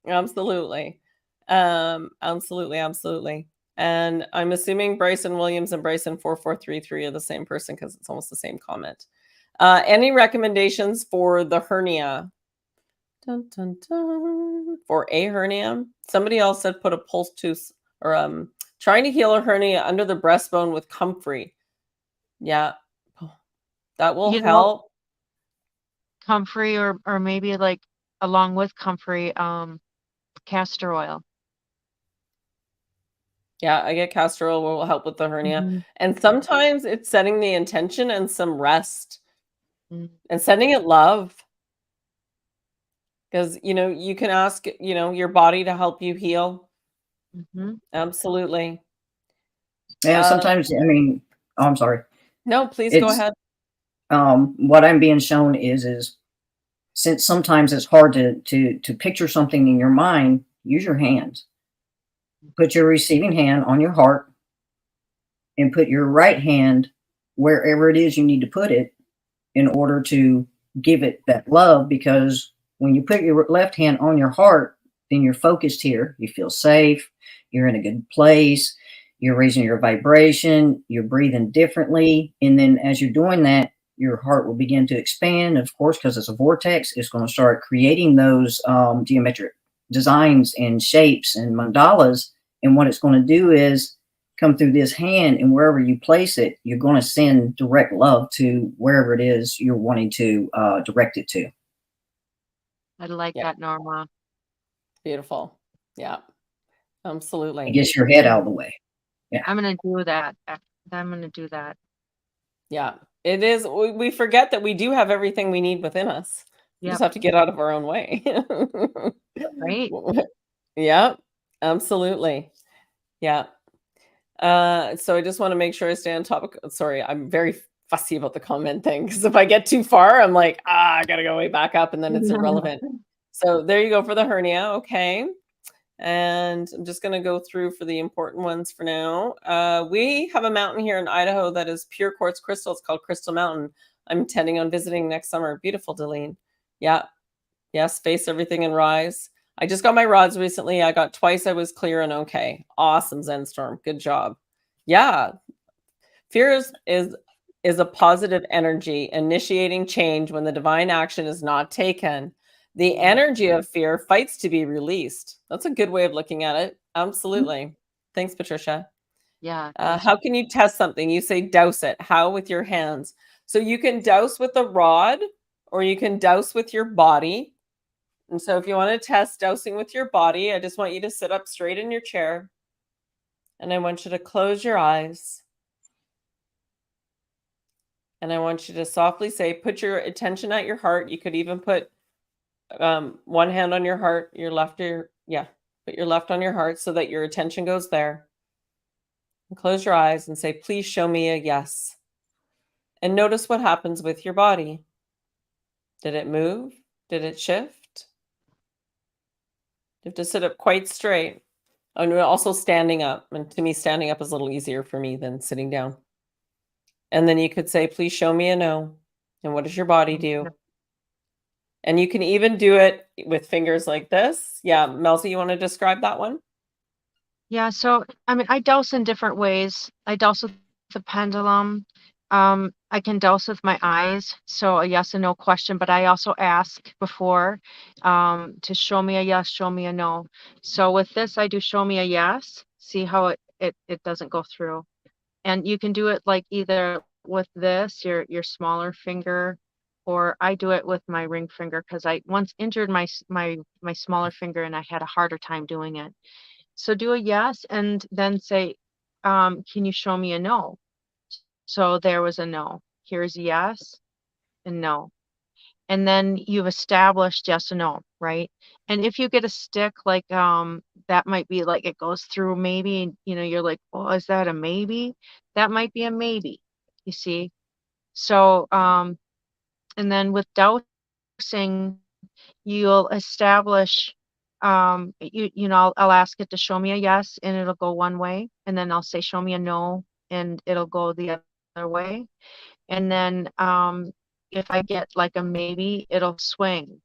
Yeah. Absolutely. Absolutely. And I'm assuming Bryson Williams and Bryson 4433 are the same person because it's almost the same comment. Any recommendations for the hernia? Dun, dun, dun. For a hernia? Somebody else said put a pulse tooth or trying to heal a hernia under the breastbone with comfrey. Yeah. That will You know, help. comfrey or maybe like along with comfrey, castor oil. Yeah, I get castor oil will help with the hernia. Mhm. And sometimes it's setting the intention and some rest Mm. and sending it love. Because, you can ask, your body to help you heal. Mhm. Absolutely. Yeah, sometimes, I mean, oh, I'm sorry. No, please go It's, ahead. what I'm being shown is since sometimes it's hard to picture something in your mind, use your hands. Put your receiving hand on your heart and put your right hand wherever it is you need to put it in order to give it that love. Because when you put your left hand on your heart, then you're focused here. You feel safe. You're in a good place. You're raising your vibration. You're breathing differently. And then as you're doing that, your heart will begin to expand. Of course, because it's a vortex, it's going to start creating those geometric designs and shapes and mandalas. And what it's going to do is come through this hand, and wherever you place it, you're going to send direct love to wherever it is you're wanting to direct it to. I like Yeah. that, Norma. Beautiful. Yeah, It absolutely. gets your head out of the way. I'm gonna do that. I'm gonna do that. Yeah, it is. We forget that we do have everything we need within us. We just Yep. have to get out of our own way. Right. Yeah, absolutely. Yeah. So I just want to make sure I stay on topic. Sorry, I'm very fussy about the comment thing because if I get too far, I'm like, I gotta go way back up and then it's irrelevant. So there you go for the hernia. Okay. And I'm just going to go through for the important ones for now. We have a mountain here in Idaho that is pure quartz crystal. It's called Crystal Mountain. I'm intending on visiting next summer. Beautiful, Delene. Yeah. Yes. Face everything and rise. I just got my rods recently. I got twice. I was clear and okay. Awesome, Zenstorm. Good job. Yeah. Fear is a positive energy initiating change when the divine action is not taken. The energy of fear fights to be released. That's a good way of looking at it. Absolutely. Thanks, Patricia. Yeah. How can you test something? You say douse it. How? With your hands. So you can douse with a rod or you can douse with your body. And so if you want to test dousing with your body, I just want you to sit up straight in your chair. And I want you to close your eyes. And I want you to softly say, put your attention at your heart. You could even put one hand on your heart, your left ear. Yeah, put your left on your heart so that your attention goes there. And close your eyes and say, please show me a yes. And notice what happens with your body. Did it move? Did it shift? You have to sit up quite straight. And also standing up. And to me, standing up is a little easier for me than sitting down. And then you could say, please show me a no. And what does your body do? And you can even do it with fingers like this. Yeah, Melzie, you want to describe that one? Yeah. So, I mean, I douse in different ways. I douse with the pendulum. I can douse with my eyes. So a yes and no question, but I also ask before to show me a yes, show me a no. So with this, I do show me a yes. See how it doesn't go through. And you can do it like either with this, your smaller finger, or I do it with my ring finger because I once injured my smaller finger and I had a harder time doing it. So do a yes and then say, can you show me a no? So there was a no. Here's yes and no. And then you've established yes and no, right? And if you get a stick, like that might be like it goes through maybe, and you're like, oh, is that a maybe? That might be a maybe, you see. So and then with dowsing, you'll establish, I'll ask it to show me a yes, and it'll go one way, and then I'll say, show me a no, and it'll go the other way. And then if I get like a maybe, it'll swing.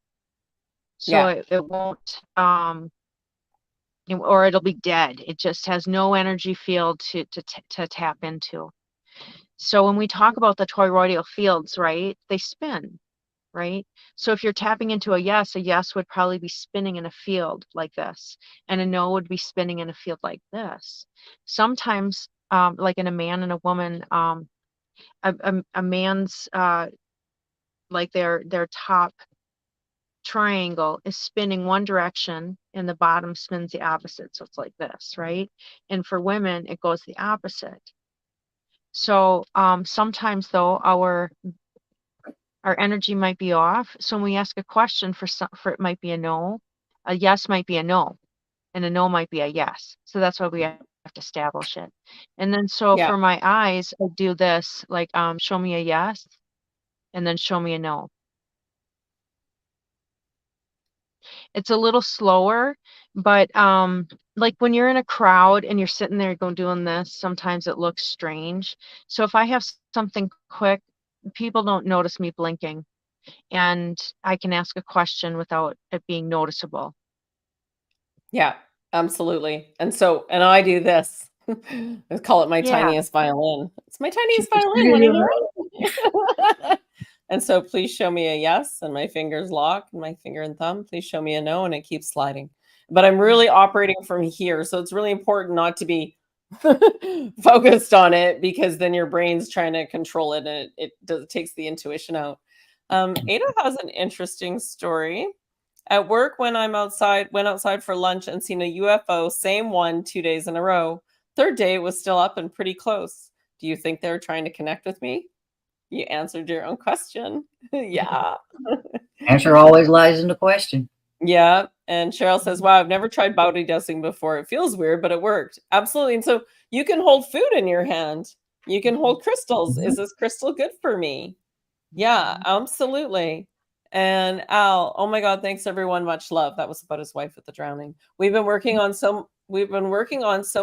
So Yeah. it won't, or it'll be dead. It just has no energy field to tap into. So when we talk about the toroidal fields, right, they spin, right? So if you're tapping into a yes would probably be spinning in a field like this, and a no would be spinning in a field like this. Sometimes, like in a man and a woman, a man's like their top triangle is spinning one direction and the bottom spins the opposite. So it's like this, right? And for women, it goes the opposite. So sometimes though, our energy might be off. So when we ask a question for it might be a no, a yes might be a no, and a no might be a yes. So that's why we have to establish it. And then so Yeah. for my eyes, I do this, like show me a yes, and then show me a no. It's a little slower, but like when you're in a crowd and you're sitting there doing this, sometimes it looks strange. So if I have something quick, people don't notice me blinking, and I can ask a question without it being noticeable. Yeah, absolutely. And I do this. I call it my Yeah. tiniest violin. It's my tiniest Cheers violin. to What do you. you think? And so please show me a yes, and my fingers lock, and my finger and thumb. Please show me a no, and it keeps sliding. But I'm really operating from here. So it's really important not to be focused on it, because then your brain's trying to control it, and it takes the intuition out. Ada has an interesting story. At work, when went outside for lunch and seen a UFO, same one 2 days in a row. Third day it was still up and pretty close. Do you think they were trying to connect with me? You answered your own question. Yeah. Answer always lies in the question. Yeah. And Cheryl says, wow, I've never tried body dosing before. It feels weird, but it worked. Absolutely. And so you can hold food in your hand. You can hold crystals. Is this crystal good for me? Yeah, absolutely. And Al, oh my God, thanks everyone. Much love. That was about his wife with the drowning. We've been working on so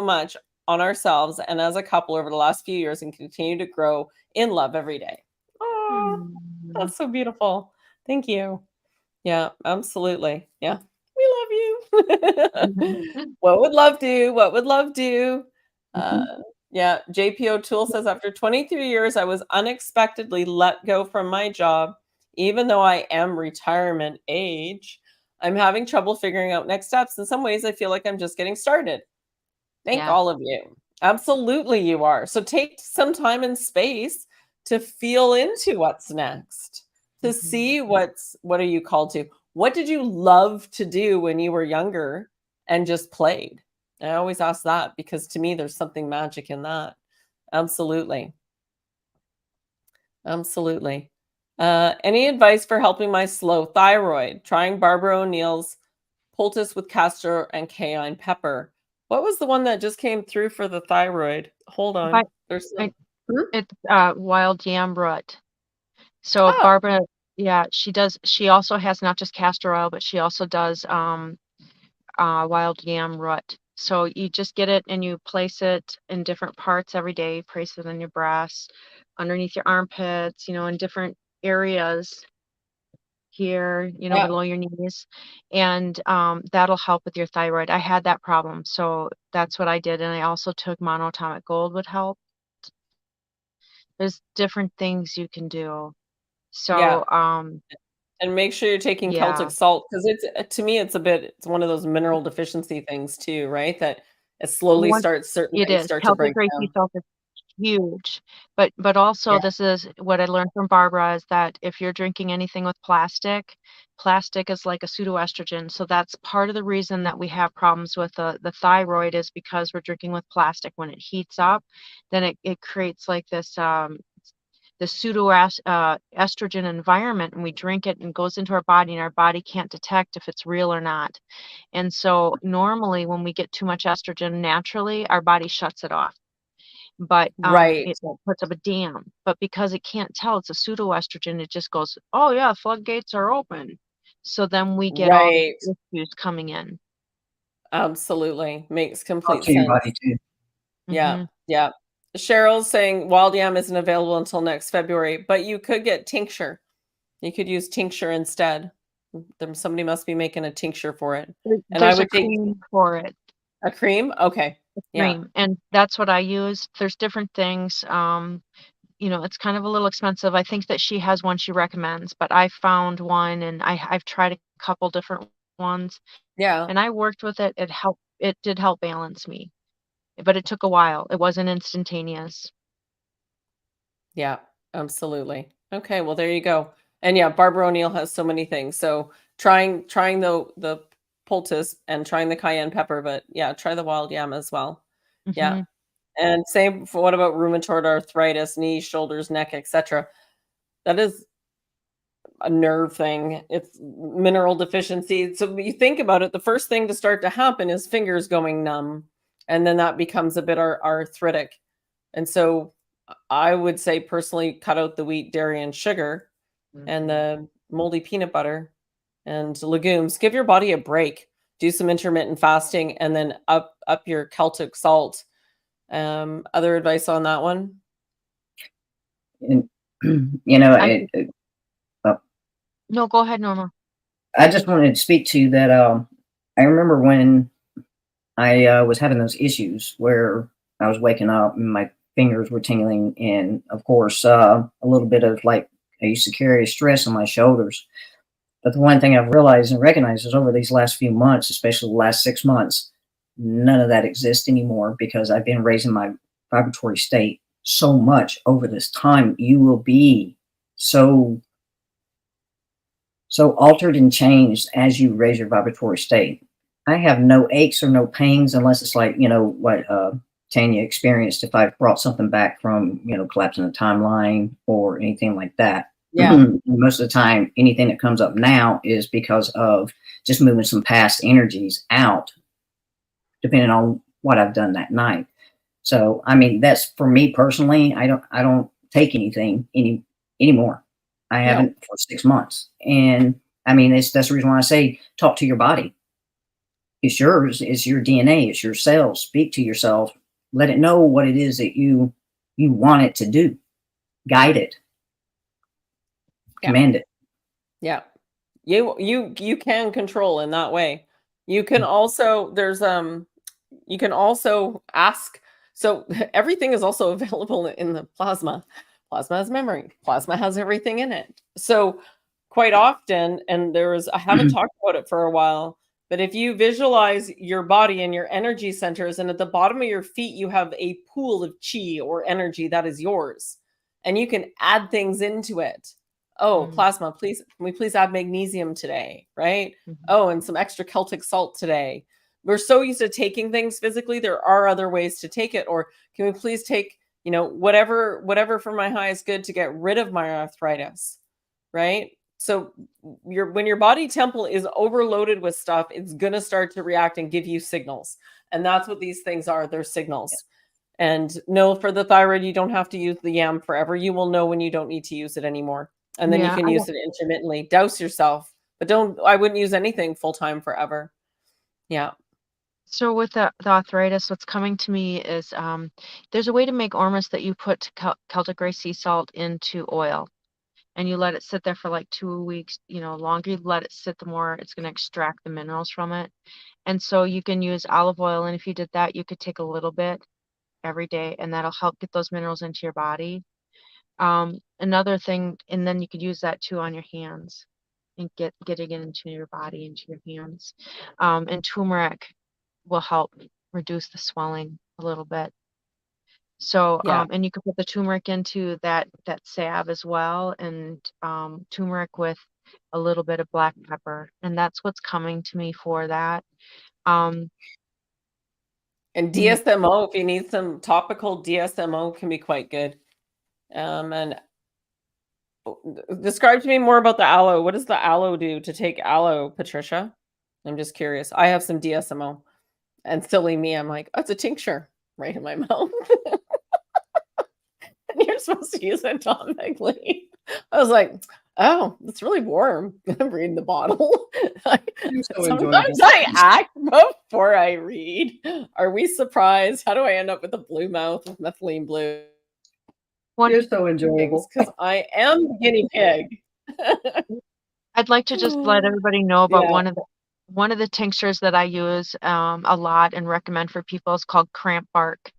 much on ourselves and as a couple over the last few years, and continue to grow in love every day. Oh, that's so beautiful. Thank you. Yeah, absolutely. Yeah. We love you. What would love do? What would love do? Yeah, JP O'Toole says, after 23 years, I was unexpectedly let go from my job, even though I am retirement age. I'm having trouble figuring out next steps. In some ways, I feel like I'm just getting started. Thank Yeah. all of you. Absolutely, you are. So take some time and space to feel into what's next, to see what are you called to? What did you love to do when you were younger and just played? I always ask that, because to me, there's something magic in that. Absolutely. Absolutely. Any advice for helping my slow thyroid? Trying Barbara O'Neill's poultice with castor and cayenne pepper. What was the one that just came through for the thyroid? Hold on. There's some. It's wild yam root. So Oh, Barbara, yeah, she also has not just castor oil, but she also does wild yam root. So you just get it and you place it in different parts every day. Place it on your breasts, underneath your armpits, in different areas here, yeah. below your knees, and that'll help with your thyroid. I had that problem, so that's what I did, and I also took monatomic gold would help. There's different things you can do. Yeah. So And make sure you're taking yeah, Celtic salt, because to me, it's one of those mineral deficiency things too, right? That it slowly one starts, certain it things is start to Celtic break Gracie down. salt is huge, but Yeah. also this is what I learned from Barbara, is that if you're drinking anything with plastic is like a pseudoestrogen. So that's part of the reason that we have problems with the thyroid, is because we're drinking with plastic. When it heats up, then it creates like this the pseudo estrogen environment, and we drink it and it goes into our body, and our body can't detect if it's real or not. And so normally when we get too much estrogen naturally, our body shuts it off, but Right. it puts up a dam. But because it can't tell it's a pseudoestrogen, it just goes, oh yeah, floodgates are open. So then we get all Right. the issues coming in. Absolutely. Makes Talk complete to your sense. body too. Yeah. hmm Yeah. Cheryl's saying wild yam isn't available until next February, but you could get tincture. You could use tincture instead. Somebody must be making a tincture for it. And I There's a would take cream for it. a cream. Okay. Yeah. Cream, and that's what I use. There's different things. It's kind of a little expensive. I think that she has one she recommends, but I found one and I've tried a couple different ones Yeah. and I worked with it. It did help balance me, but it took a while. It wasn't instantaneous. Yeah. Absolutely. Okay. Well, there you go. And yeah, Barbara O'Neill has so many things. So trying the poultice and trying the cayenne pepper, but yeah, try the wild yam as well. Yeah. hmm And same for what about rheumatoid arthritis, knees, shoulders, neck, etc. That is a nerve thing. It's mineral deficiency. So when you think about it, the first thing to start to happen is fingers going numb, and then that becomes a bit arthritic. And so I would say personally cut out the wheat, dairy, and sugar and the moldy peanut butter and legumes. Give your body a break. Do some intermittent fasting and then up your Celtic salt. Other advice on that one? And you know, I No, go ahead, Norma. I just wanted to speak to that. I remember when I was having those issues where I was waking up and my fingers were tingling, and of course, a little bit of like I used to carry stress on my shoulders. But the one thing I've realized and recognized is over these last few months, especially the last 6 months, none of that exists anymore because I've been raising my vibratory state so much over this time. You will be so altered and changed as you raise your vibratory state. I have no aches or no pains unless it's like, what Tanya experienced if I brought something back from, collapsing the timeline or anything like that. Yeah. Most of the time, anything that comes up now is because of just moving some past energies out, depending on what I've done that night. So, I mean, that's for me personally. I don't take anything anymore. I No. haven't for 6 months, and I mean, that's the reason why I say talk to your body. It's yours. It's your DNA. It's your cells. Speak to yourself. Let it know what it is that you want it to do. Guide it. Yeah. Command it. Yeah. You can control in that way. You can also you can also ask. So everything is also available in the plasma. Plasma has memory. Plasma has everything in it. So quite often, and I haven't talked about it for a while, but if you visualize your body and your energy centers, and at the bottom of your feet, you have a pool of chi or energy that is yours, and you can add things into it. Oh, plasma, please, can we please add magnesium today? Right? Oh, and some extra Celtic salt today. We're so used to taking things physically. There are other ways to take it. Or can we please take, whatever for my highest good to get rid of my arthritis? Right? So when your body temple is overloaded with stuff, it's gonna start to react and give you signals. And that's what these things are. They're signals. And no, for the thyroid, you don't have to use the yam forever. You will know when you don't need to use it anymore. And then you Yeah, can use it intermittently. Douse yourself. But I wouldn't use anything full time forever. Yeah. So with the arthritis, what's coming to me is there's a way to make ormus that you put Celtic gray sea salt into oil and you let it sit there for like 2 weeks. Longer you let it sit, the more it's going to extract the minerals from it. And so you can use olive oil. And if you did that, you could take a little bit every day and that'll help get those minerals into your body. Another thing, and then you could use that too on your hands and getting it into your body, into your hands. And turmeric will help reduce the swelling a little bit. So, Yeah. and you can put the turmeric into that salve as well, and turmeric with a little bit of black pepper, and that's what's coming to me for that. And DSMO, if you need some topical, DSMO can be quite good. And describe to me more about the aloe. What does the aloe do to take aloe, Patricia? I'm just curious. I have some DSMO, and silly me, I'm like, oh, it's a tincture right in my mouth. And you're supposed to use it topically. I was like, Oh, it's really warm. I'm reading the bottle. You're so Sometimes enjoyable. I act before I read. Are we surprised? How do I end up with a blue mouth with methylene blue One, You're so enjoyable. because I am the guinea pig? I'd like to just let everybody know about Yeah. one of the tinctures that I use a lot and recommend for people is called cramp bark.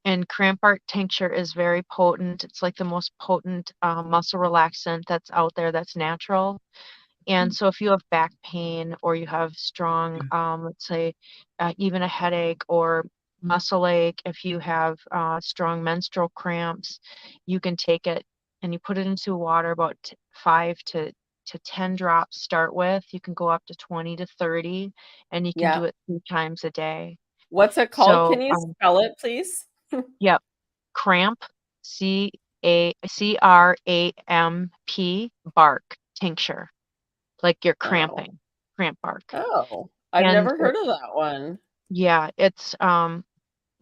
And cramp bark tincture is very potent. It's like the most potent muscle relaxant that's out there that's natural. And so if you have back pain or you have strong, let's say, even a headache or muscle ache, if you have strong menstrual cramps, you can take it and you put it into water about 5 to 10 drops start with. You can go up to 20 to 30 and you can Yeah. do it 3 times a day. What's it called? So, Can you spell it, please? yep, cramp, CRAMP bark tincture, like you're Oh. cramping, cramp bark. Oh, I've And never heard of that one. yeah, it's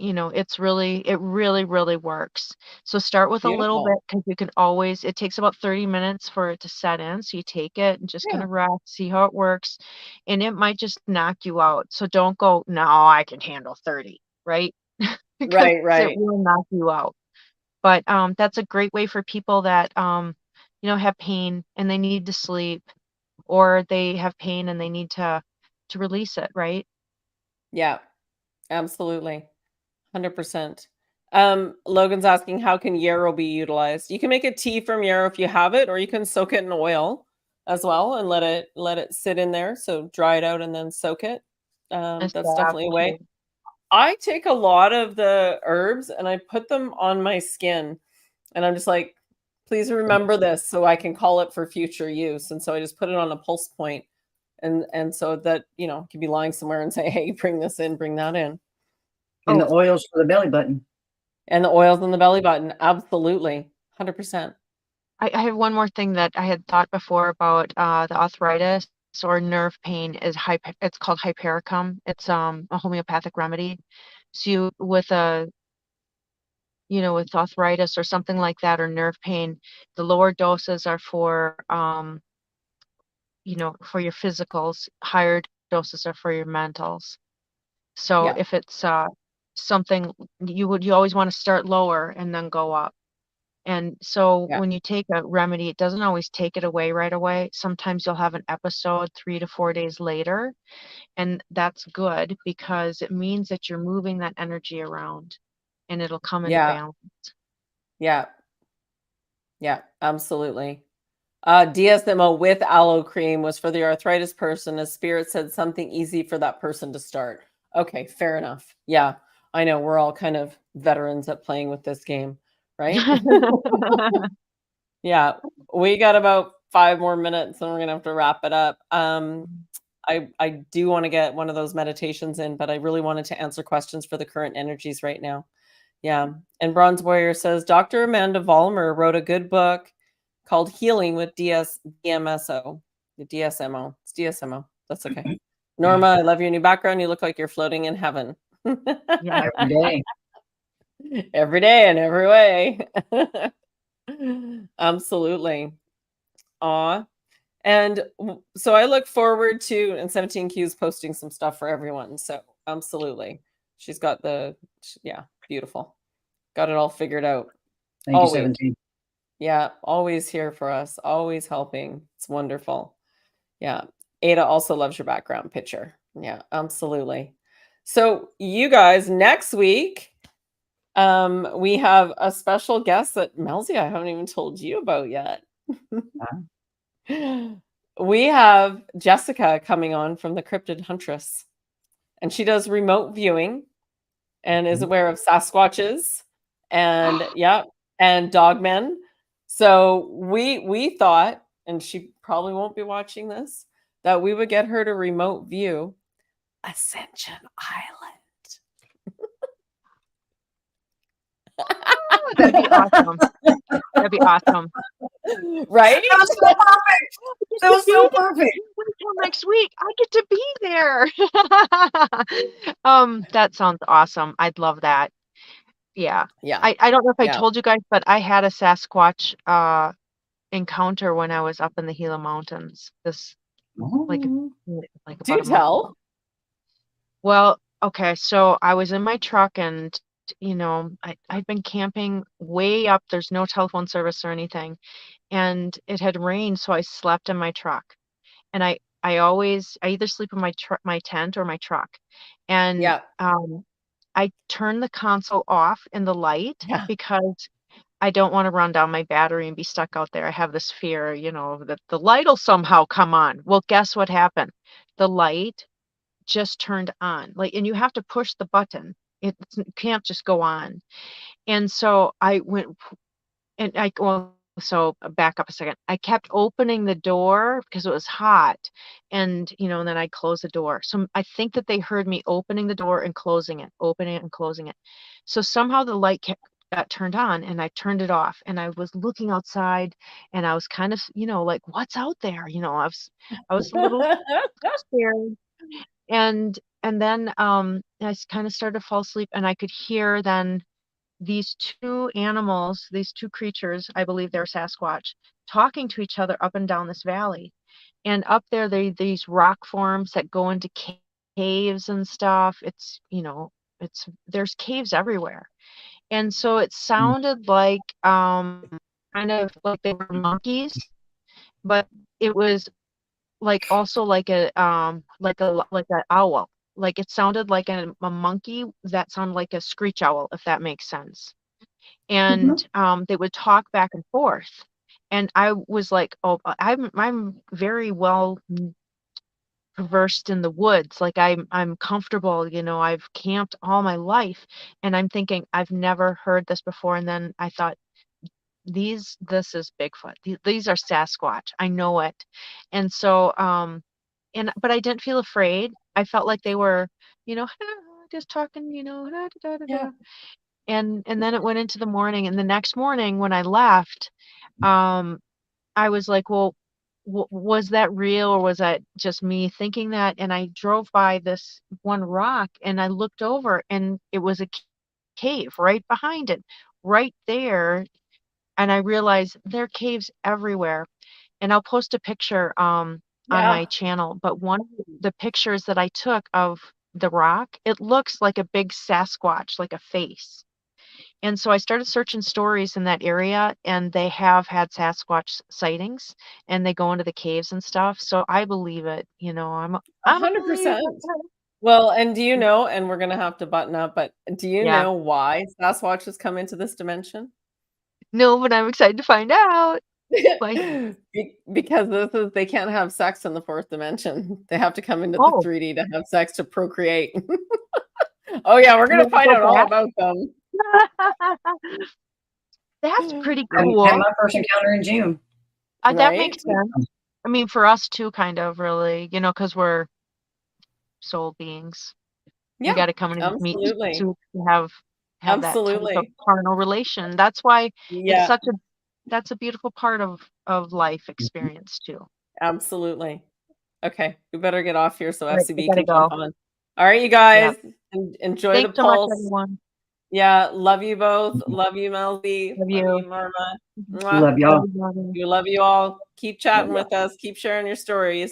it really works. So start with a little bit Beautiful. because you can always, it takes about 30 minutes for it to set in. So you take it and just kind Yeah. of rest, see how it works. And it might just knock you out. So don't go, no, I can handle 30, right? Because it Right. will knock you out. But that's a great way for people that have pain and they need to sleep, or they have pain and they need to release it, right? Yeah, absolutely. 100%. Logan's asking, how can yarrow be utilized? You can make a tea from yarrow if you have it, or you can soak it in oil as well and let it sit in there. So dry it out and then soak it. That's definitely a way. Exactly. I take a lot of the herbs and I put them on my skin, and I'm just like, please remember this so I can call it for future use. And so I just put it on a pulse point, and so that can be lying somewhere and say, hey, bring this in, bring that in. And Oh, the oils for the belly button. And the oils in the belly button, absolutely, 100%. I have one more thing that I had thought before about the arthritis or nerve pain is it's called hypericum. It's a homeopathic remedy. So with arthritis or something like that or nerve pain, the lower doses are for for your physicals, higher doses are for your mentals. So Yeah, if it's something you always want to start lower and then go up. And so yeah, when you take a remedy, it doesn't always take it away right away. Sometimes you'll have an episode 3 to 4 days later, and that's good because it means that you're moving that energy around and it'll come into yeah, balance. yeah, yeah, absolutely. DSMO with aloe cream was for the arthritis person, as Spirit said, something easy for that person to start. Okay, fair enough. Yeah, I know we're all kind of veterans at playing with this game, right? Yeah, we got about 5 more minutes and we're gonna have to wrap it up. I do want to get one of those meditations in, but I really wanted to answer questions for the current energies right now. Yeah. And Bronze Warrior says Dr. Amanda Vollmer wrote a good book called Healing with DMSO. The DSMO. It's DSMO. That's okay. Norma, I love your new background. You look like you're floating in heaven. Yeah. Every day. Every day in every way. Absolutely. Aw. And so I look forward to, and 17Q's posting some stuff for everyone. So absolutely. She's got yeah, beautiful. Got it all figured out. Thank you, Always. 17. Yeah, always here for us, always helping. It's wonderful. Yeah. Ada also loves your background picture. Yeah, absolutely. So you guys, next week, we have a special guest that Melzie, I haven't even told you about yet. We have Jessica coming on from the Cryptid Huntress, and she does remote viewing and is aware of Sasquatches and and dogmen. So we thought, and she probably won't be watching this, that we would get her to remote view Ascension Island. That'd be awesome. That'd be awesome. Right? That was so perfect. That was so perfect. Wait till next week. I get to be there. That sounds awesome. I'd love that. Yeah. Yeah. I don't know if I Yeah. told you guys, but I had a Sasquatch encounter when I was up in the Gila Mountains. This like Oh. like Do about a month ago. tell. Well, okay, so I was in my truck and I'd been camping way up. There's no telephone service or anything. And it had rained, so I slept in my truck. And I either sleep in my tent or my truck. And Yeah. I turn the console off in the light Yeah. because I don't want to run down my battery and be stuck out there. I have this fear, that the light will somehow come on. Well, guess what happened? The light just turned on. And you have to push the button. It can't just go on. And so I went and so back up a second. I kept opening the door because it was hot, and and then I closed the door. So I think that they heard me opening the door and closing it, opening it and closing it. So somehow the light got turned on, and I turned it off. And I was looking outside, and I was kind of, like, what's out there? I was a little scared, and then I kind of started to fall asleep, and I could hear then these two animals, these two creatures, I believe they're Sasquatch, talking to each other up and down this valley. And up there, these rock forms that go into caves and stuff. There's caves everywhere. And so it sounded like kind of like they were monkeys, but it was also like a owl. Like it sounded like a monkey that sounded like a screech owl, if that makes sense. And they would talk back and forth. And I was like, oh, I'm very well versed in the woods. Like I'm comfortable, I've camped all my life. And I'm thinking, I've never heard this before. And then I thought, this is Bigfoot. These are Sasquatch. I know it. And so, but I didn't feel afraid. I felt like they were, just talking, da, da, da, Yeah. da. And then it went into the morning, and the next morning when I left, I was like, well, was that real, or was that just me thinking that? And I drove by this one rock, and I looked over, and it was a cave right behind it, right there. And I realized there are caves everywhere. And I'll post a picture on my channel. But one of the pictures that I took of the rock, it looks like a big Sasquatch, like a face. And so I started searching stories in that area, and they have had Sasquatch sightings, and they go into the caves and stuff. So I believe it. I'm a 100%. believer. Well, and do you know, and we're gonna have to button up, but do you Yeah. know why Sasquatch has come into this dimension? No, but I'm excited to find out. Because they can't have sex in the fourth dimension. They have to come into the Oh, 3D to have sex to procreate. Oh yeah, we're gonna find out all about them. That's pretty I cool. had my first encounter in June. That makes Right? sense. I mean, for us too, kind of, really, because we're soul beings. Yeah, You got to come and meet absolutely. to have that type of Absolutely. carnal relation. That's why it's Yeah, that's a beautiful part of life experience too. absolutely. Okay, we better get off here so All right, I FCB gotta can jump go. on. All right, you Yeah. guys, enjoy the Thanks so much, pulse. everyone. Yeah, love you both. Love you, Melzie. Love Love you, you. Norma. Mwah. Love y'all. Everybody. We love you all. Keep Love chatting y'all. with us. Keep sharing your stories.